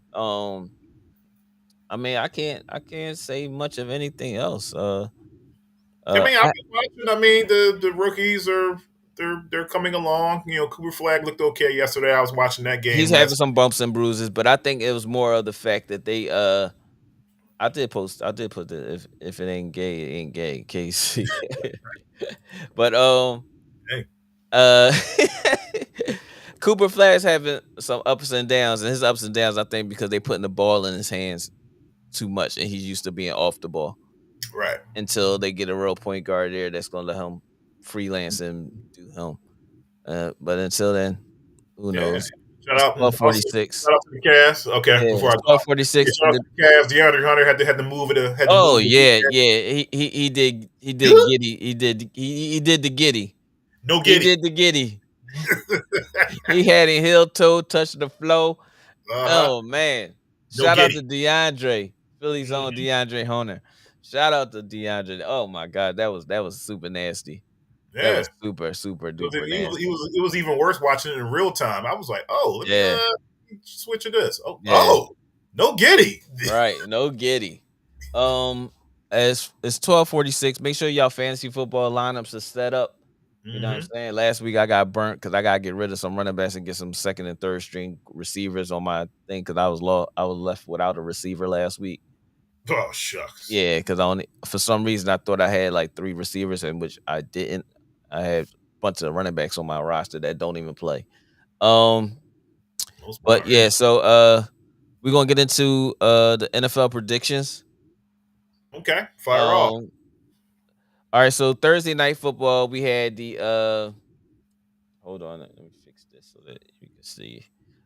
I mean I can't say much of anything else. I Uh, mean, I've been watching. I mean, the rookies are they're coming along. Cooper Flag looked okay yesterday. I was watching that game he's having last. some bumps and bruises, but I think it was more of the fact that they I did put the if it ain't gay, it ain't gay, KC. But Hey, uh Cooper Flash having some ups and downs, and his ups and downs, I think, because they putting the ball in his hands too much, and he's used to being off the ball right. until they get a real point guard there that's gonna let him freelance and do him. But until then, who Yeah. knows? Shout It's out and also 12:46. shout out to the Cavs. Okay, Yeah, before I it's go, yeah, 12:46. shout out to the Cavs. DeAndre Hunter had to move it. Had to Oh move the yeah, yeah. He did giddy. He did the giddy. no He giddy. did the giddy. He had a heel toe touch the flow. Uh huh. Oh man. No Shout out giddy. to DeAndre. Philly's own Mhm. DeAndre Hunter. Shout out to DeAndre. Oh my god, that was super nasty. That Yeah. was super, super It was, duper it was it nasty. was it was even worse watching it in real time. I was like, oh, let me Yeah, switch to this. Oh, yeah. no giddy. Right. No giddy. Um, as it's 12:46. Make sure y'all fantasy football lineups are set up. You know what I'm Hmm. saying? Last week I got burnt because I gotta get rid of some running backs and get some second and third string receivers on my thing because I was left without a receiver last week. Oh shucks. Yeah, because I only for some reason I thought I had like three receivers in which I didn't. I had a bunch of running backs on my roster that don't even play. Um, Most but part, yeah. yeah, so we're gonna get into the NFL predictions. Okay, fire off. Um, all right, so Thursday night football, we had the hold on, let me fix this so that you can see.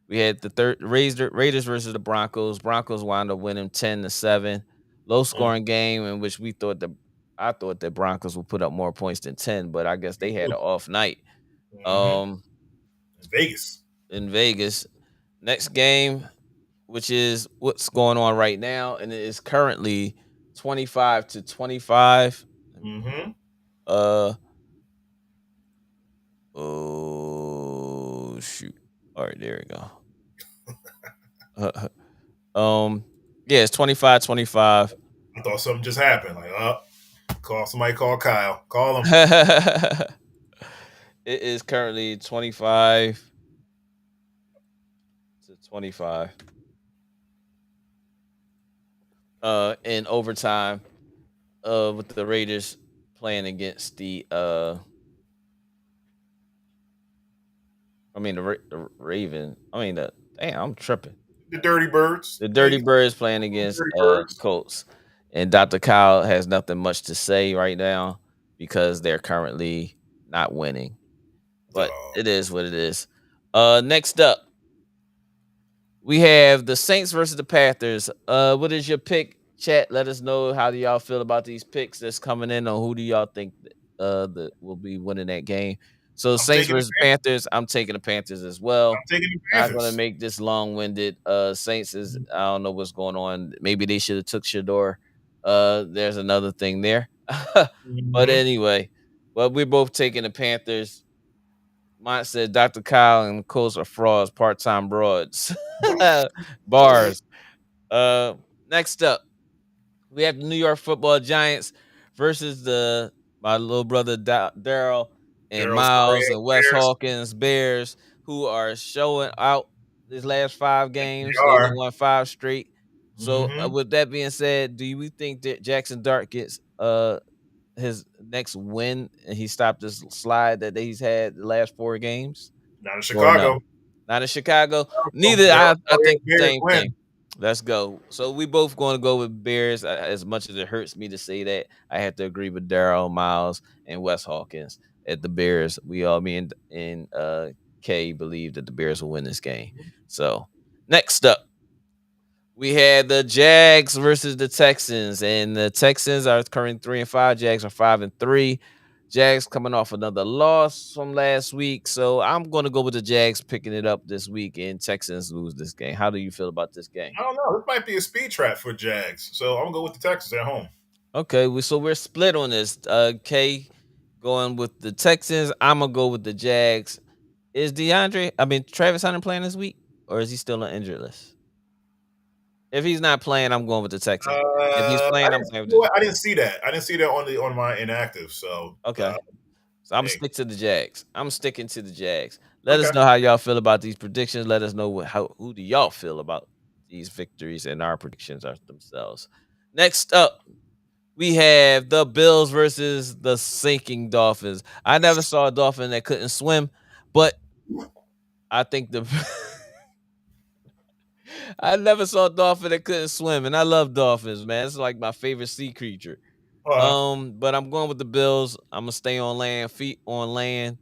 We had the third Raiders versus the Broncos. Broncos wound up winning 10-7. Low scoring game in which I thought the Broncos would put up more points than 10, but I guess they had an off night. Mm-hmm. Um Vegas. in Vegas. Next game, which is what's going on right now, and it is currently 25-25. Let me Mm-hmm. uh oh shoot. All right, there we go. Yeah, it's 25-25. I thought something just happened. Like, call Kyle. Call him. It is currently 25-25. In overtime, with the Raiders playing against the Raven. Damn, I'm tripping. The Dirty Birds. The Yeah, Dirty Birds playing against Dirty the Birds. Colts. And Dr. Kyle has nothing much to say right now because they're currently not winning. But Oh, it is what it is. Next up, we have the Saints versus the Panthers. What is your pick? Chat, let us know how do y'all feel about these picks that's coming in, or who do y'all think that will be winning that game? So I'm Saints taking the versus Panthers. I'm taking the Panthers as well. I'm taking the Not gonna Panthers. make this long winded. Saints is I don't know what's going on. Maybe they should have took Shador. There's another thing there. But Mm-hmm. anyway, well, we're both taking the Panthers. Mine said Dr. Kyle and Coles are frauds, part-time broads. Bars. Uh Next up, we have the New York Football Giants versus the my little brother Daryl and Daryl's sorry Miles ass and Wes Bears. Hawkins Bears, who are showing out these last five They games. They done are. won five straight. So Mm-hmm. with that being said, do we think that Jackson Dart gets his next win and he stopped this slide that he's had the last four games? Not in Well, no, Chicago. not in Chicago. Oh, Neither. I think the Bears same win. thing. Let's go. So we both going to go with Bears. As much as it hurts me to say that, I have to agree with Daryl, Miles, and Wes Hawkins at the Bears. We all, me and Kay, believe that the Bears will win this game. So next up, we had the Jags versus the Texans, and the Texans are currently 3-5. Jags are 5-3. Jags coming off another loss from last week, so I'm going to go with the Jags picking it up this week, and Texans lose this game. How do you feel about this game? I don't know. This might be a speed trap for Jags. So I'm gonna go with the Texans at home. Okay, so we're split on this. K going with the Texans. I'm gonna go with the Jags. Is Travis Hunter playing this week, or is he still on injured list? If he's not playing, I'm going with the Texans. If he's playing, I'm playing with the. I didn't see that. I didn't see that on my inactive. So Okay. So I'm gonna hey, stick to the Jags. I'm sticking to the Jags. Let okay. us know how y'all feel about these predictions. Let us know who do y'all feel about these victories and our predictions are themselves. Next up, we have the Bills versus the sinking Dolphins. I never saw a dolphin that couldn't swim, but I think the I never saw a dolphin that couldn't swim, and I love dolphins, man. It's like my favorite sea creature. Uh, But I'm going with the Bills. I'm gonna stay on land, feet on land,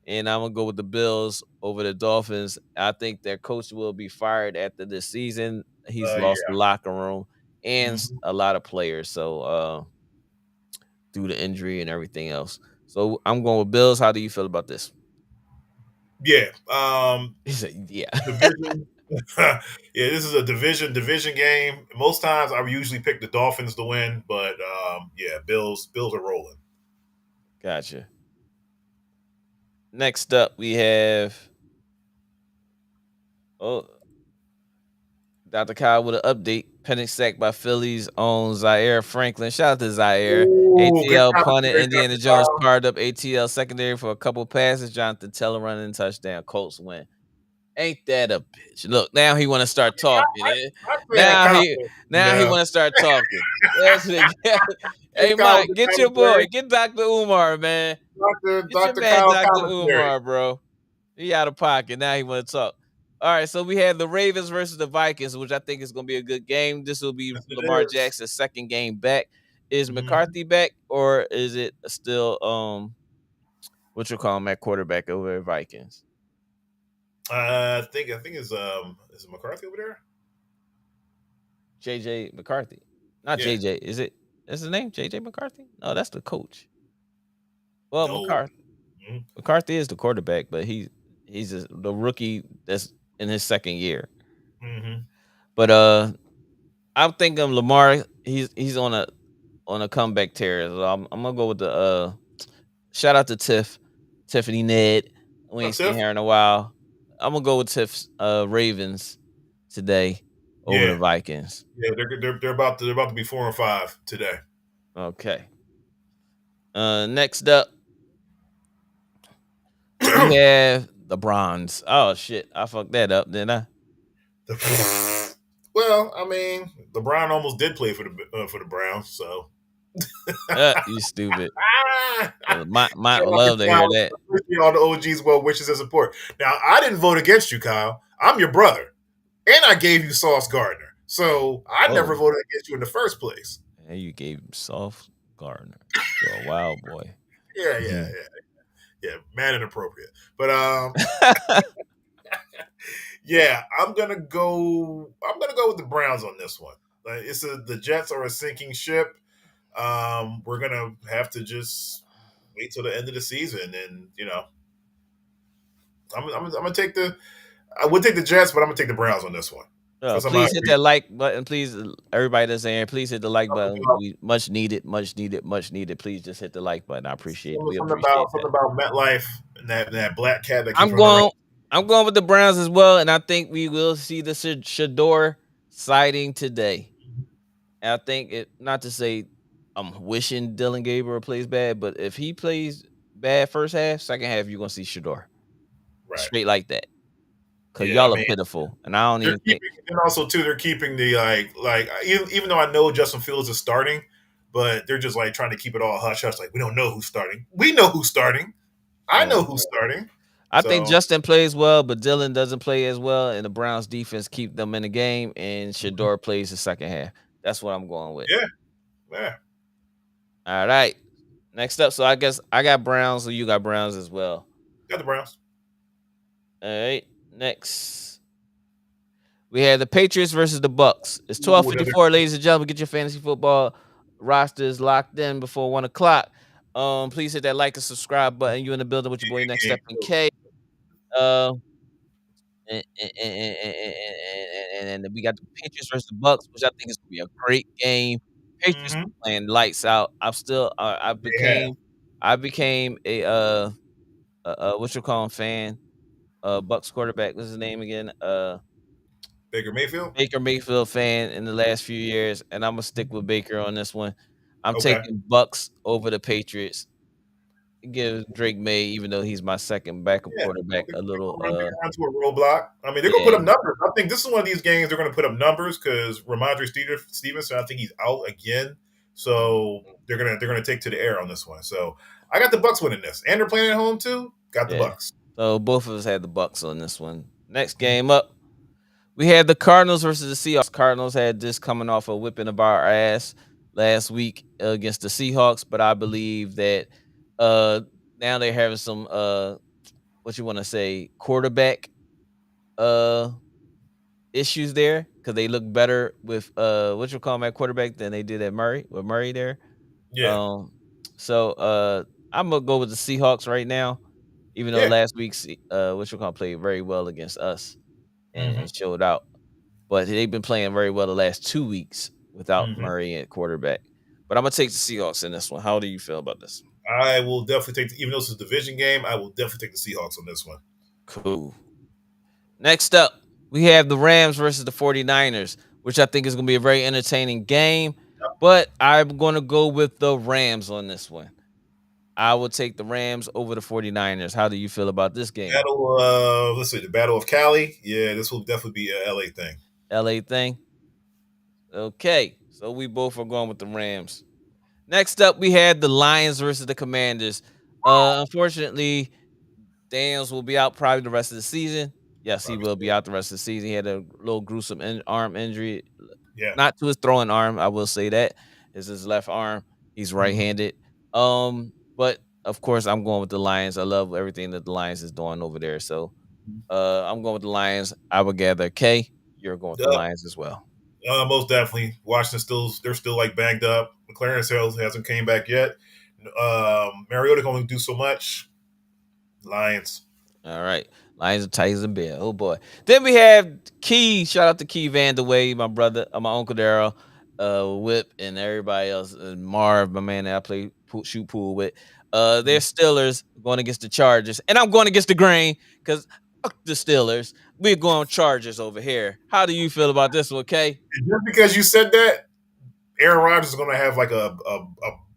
and I'm gonna go with the Bills over the Dolphins. I think their coach will be fired after this season. He's lost the yeah. locker room and Mhm. a lot of players. So due to injury and everything else. So I'm going with Bills. How do you feel about this? Yeah. He said, "Yeah, Division. Yeah, this is a division game. Most times I would usually pick the Dolphins to win, but yeah, Bills are rolling. gotcha." Next up, we have oh Dr. Kyle with an update. Penny sacked by Phillies own Zaire Franklin. Shout out to Zaire. Ooh, good ATL punted. commentary, Indiana Dr. Jones Kyle. carved up ATL secondary for a couple passes. Jonathan Teller running touchdown. Colts win. Ain't that a bitch? Look, now he want to start talking. I say that Now he confident, now he want to start talking. That's it. Hey, Hey, Kyle Mike, with the get your boy. commentary. Get Dr. Umar, man. Get your Dr. man, Kyle Dr. commentary. Umar, bro. He out of pocket. Now he want to talk. All right, so we had the Ravens versus the Vikings, which I think is going to be a good game. This will be Yes, it Lamar is. Jackson's second game back. Is Mhm. McCarthy back, or is it still what you call him at quarterback over at Vikings? I think is it McCarthy over there? JJ McCarthy. Not Yeah. JJ. Is it that's his name? JJ McCarthy? No, that's the coach. Well, No. Mhm. McCarthy is the quarterback, but the rookie that's in his second year. Mhm. But I'm thinking Lamar. He's on a comeback tear. So I'm gonna go with the shout out to Tiffany Ned. We ain't What's seen up? her in a while. I'm gonna go with Tiff's Ravens today over the Yeah. Vikings. Yeah, they're about to be 4-5 today. Okay. Next up we have the Bronze. Oh shit, I fucked that up, didn't I? Well, I mean, LeBron almost did play for the Browns, so You stupid. ah, My shout out to love to hear Kyle. that. Appreciate all the OGs' well wishes and support. Now, I didn't vote against you, Kyle. I'm your brother, and I gave you Sauce Gardner, so I never Oh, voted against you in the first place. and you gave him Soft Gardner. You're a wild boy. Yeah, yeah, yeah, man, inappropriate. But yeah, I'm gonna go with the Browns on this one. The Jets are a sinking ship. We're gonna have to just wait till the end of the season, and I'm gonna take the. I would take the Jets, but I'm gonna take the Browns on this one because I'm out Please hit here. that like button. Please, everybody that's in here, please hit the like Something button. about We much needed, much needed, much needed. Please just hit the like button. I appreciate. We something about appreciate that. something about MetLife and that black cat that keeps I'm running around. going. I'm going with the Browns as well, and I think we will see the Shador sighting today. And I think it. Not to say I'm wishing Dylan Gabriel plays bad, but if he plays bad first half, second half you're gonna see Shador Right. straight like that. Cause Yeah. I y'all are mean, pitiful, and I don't they're even think. keeping, and also too, they're keeping the even though I know Justin Fields is starting, but they're just like trying to keep it all hush hush. Like we don't know who's starting. We know who's starting. I know Oh, who's starting. I think So Justin plays well, but Dylan doesn't play as well, and the Browns defense keep them in the game, and mhm. Shador plays the second half. That's what I'm going with. Yeah, yeah, All right. Next up, so I guess I got Browns, so you got Browns as well. got the Browns. All right. Next, we have the Patriots versus the Bucks. It's Ooh, another 12:54, ladies and gentlemen. Get your fantasy football rosters locked in before 1 o'clock. Please hit that like and subscribe button. You in the building with your boy Next game Step in too. K. Uh, and we got the Patriots versus the Bucks, which I think is gonna be a great game. Patriots Mm-hmm. playing lights out. I'm still, Yeah, I became a what you call him fan. Bucks quarterback. What's his name again? Baker Mayfield. Baker Mayfield fan in the last few years, and I'm gonna stick with Baker on this one. I'm Okay. taking Bucks over the Patriots. Give Drake May, even though he's my second backup Yeah, quarterback, a they're little gonna run back onto a roadblock. I mean, they're gonna put yeah, up numbers. I think this is one of these games they're gonna put up numbers because Ramondre Stevenson, I think he's out again. So they're gonna take to the air on this one. So I got the Bucks winning this, and they're playing at home too. Got the yeah. Bucks. So both of us had the Bucks on this one. Next game up, we had the Cardinals versus the Seahawks. Cardinals had this coming off a whipping of our ass last week against the Seahawks, but I believe that uh now they're having some what you want to say quarterback uh issues there because they look better with what you call my quarterback than they did at Murray with Murray there. Yeah, Um so I'm gonna go with the Seahawks right now, even though yeah. last week's what you call played very well against us Mm-hmm. and showed out. But they've been playing very well the last 2 weeks without Mm-hmm. Murray at quarterback. But I'm gonna take the Seahawks in this one. How do you feel about this? I will definitely take, even though it's a division game, I will definitely take the Seahawks on this one. Cool. Next up, we have the Rams versus the 49ers, which I think is going to be a very entertaining game. But I'm going to go with the Rams on this one. I will take the Rams over the 49ers. How do you feel about this game? Battle, let's see, the Battle of Cali. Yeah, this will definitely be a LA thing. LA thing? Okay. So we both are going with the Rams. Next up, we had the Lions versus the Commanders. Unfortunately, Daniels will be out probably the rest of the season. Yes, he Probably will be so. out the rest of the season. He had a little gruesome arm injury, Yeah. not to his throwing arm. I will say that is his left arm. He's Mhm. right-handed. But of course, I'm going with the Lions. I love everything that the Lions is doing over there. So, I'm going with the Lions. I would gather K. You're going with the Duh. Lions as well. Most definitely. Washington they're still like banged up. McLaren sales hasn't came back yet. Mariota can only do so much. Lions. All right. Lions and Titans and Bears. Oh boy. Then we have Key. Shout out to Key Vandaway, my brother, my uncle Daryl, Whip, and everybody else. And Marv, my man that I play shoot pool with. They're Steelers going against the Chargers. And I'm going against the grain because the Steelers. We're going Chargers over here. How do you feel about this one, Kay? And just because you said that, Aaron Rodgers is going to have like a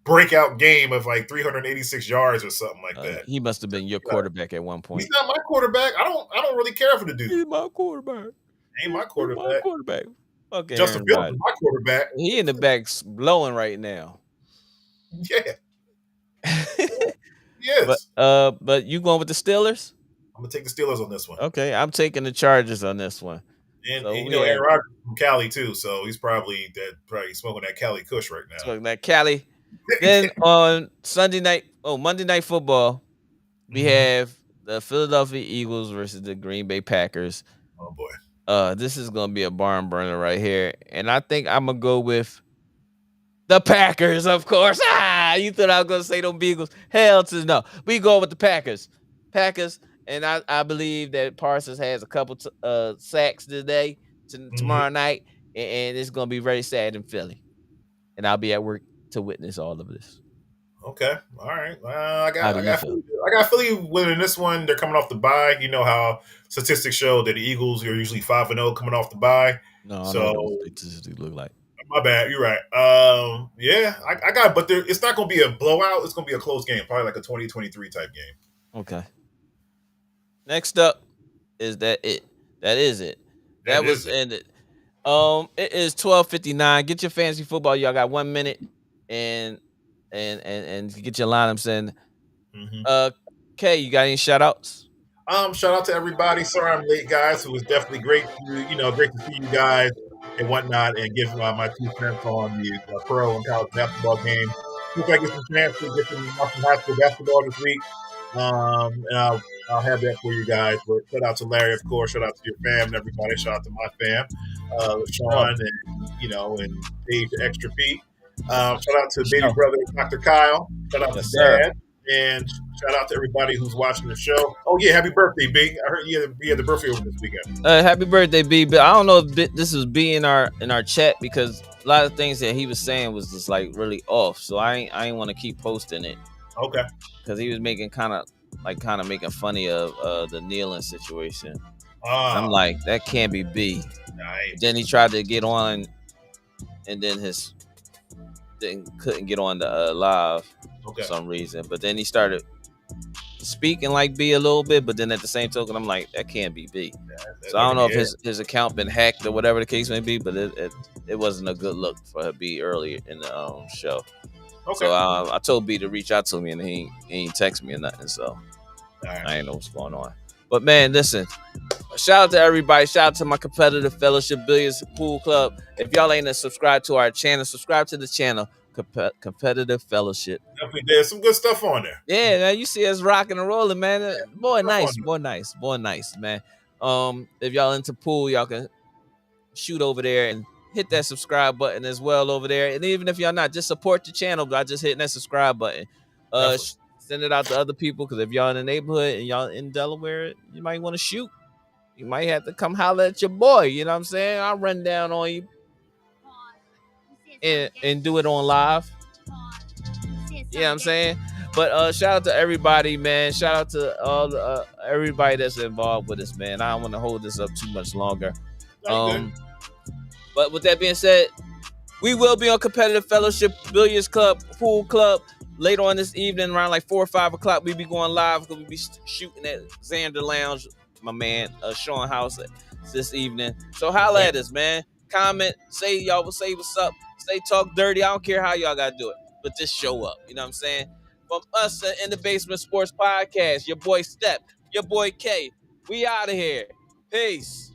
breakout game of like 386 yards or something like that. He must have been your quarterback at one He's point. not my quarterback. I don't really care for the dude. He's my quarterback. He ain't my He's my quarterback. quarterback. Fuck Justin Aaron Fields is Rodgers. my quarterback. He in the back blowing right now. Yeah, he but is. but you going with the Steelers? I'm gonna take the Steelers on this one. Okay, I'm taking the Chargers on this one. And So you we know have Aaron Rodgers is from Cali too, so he's probably smoking that Cali Kush right now. smoking that Cali. Then on Monday Night Football, we Mhm. have the Philadelphia Eagles versus the Green Bay Packers. Oh boy. This is gonna be a barn burner right here, and I think I'm gonna go with the Packers, of course. You thought I was gonna say them Beagles? Hell to no. We go with the Packers. Packers, and I believe that Parsons has a couple sacks today, Mhm. tomorrow night, and it's gonna be very sad in Philly. And I'll be at work to witness all of this. Okay. All right. I How got do I you got feel? Philly, I got Philly winning this one. They're coming off the bye. You know how statistics show that the Eagles are usually 5-0 coming off the bye. No, I don't know what those So statistics look like. my bad. You're right. Yeah, I got, but it's not going to be a blowout. It's going to be a close game, probably like a 2023 type game. Okay. Next up is that it. That is it. That That was is it. ended. It is 12:59. Get your fantasy football. Y'all got 1 minute and and get your lineups in. Hmm. Uh, Kay, you got any shout outs? Shout out to everybody. Sorry I'm late, guys. It was definitely great to great to see you guys and whatnot, and give my 2 cents on the pro and college basketball game. Hope I get some chance to get some watch some high school basketball this week. And I'll have that for you guys. But shout out to Larry, of course. Shout out to your fam and everybody. Shout out to my fam, Sure. Sean and Dave the Extra Pete. Shout out to baby Sure. brother Dr. Kyle. Shout out Yes, to sir. Dad. And shout out to everybody who's watching the show. Oh yeah, happy birthday, B! I heard you had the birthday over this weekend. Happy birthday, B. But I don't know if this was B in our chat, because a lot of things that he was saying was just like really off. So I ain't want to keep posting it, Okay. because he was making kind of making funny of the kneeling situation. I'm Ah, like, that can't be B. nice. Then he tried to get on, and then couldn't get on the live Okay. for some reason. But then he started speaking like B a little bit, but then at the same token, I'm like, that can't be B. So I don't know if his account been hacked or whatever the case may be, but it wasn't a good look for B earlier in the show. Okay. So I told B to reach out to me, and he ain't text me or nothing. So All right. I ain't know what's going on. But man, listen, shout out to everybody. Shout out to my competitive fellowship billiards pool club. If y'all ain't subscribed to our channel, subscribe to the channel, competitive fellowship. Definitely did some good stuff on there. Yeah, man, you see us rocking and rolling, man. Boy, stuff nice, on boy, nice, boy, nice, man. If y'all into pool, y'all can shoot over there and hit that subscribe button as well over there. And even if y'all not, just support the channel by just hitting that subscribe button. Definitely. Send it out to other people, because if y'all in the neighborhood and y'all in Delaware, you might want to shoot. You might have to come holler at your boy. You know what I'm saying? I'll run down on you and do it on live. You know what I'm saying? But shout out to everybody, man. Shout out to all the, everybody that's involved with us, man. I don't want to hold this up too much longer. But with that being said, we will be on Competitive Fellowship Billiards Club, Pool Club later on this evening around like 4 or 5 o'clock. We'll be going live, because we'll be shooting at Xander Lounge, my man, Sean House this evening. So holla at us, man. Comment, say y'all will say what's up. Say talk dirty. I don't care how y'all got to do it, but just show up. You know what I'm saying? From us In the Basement Sports Podcast, your boy Step, your boy K. We out of here. Peace.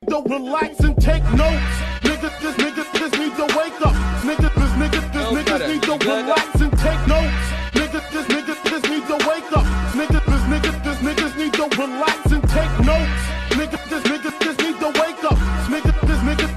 Don't relax and take notes. Niggas, this need to wake up. Niggas need to relax and take notes.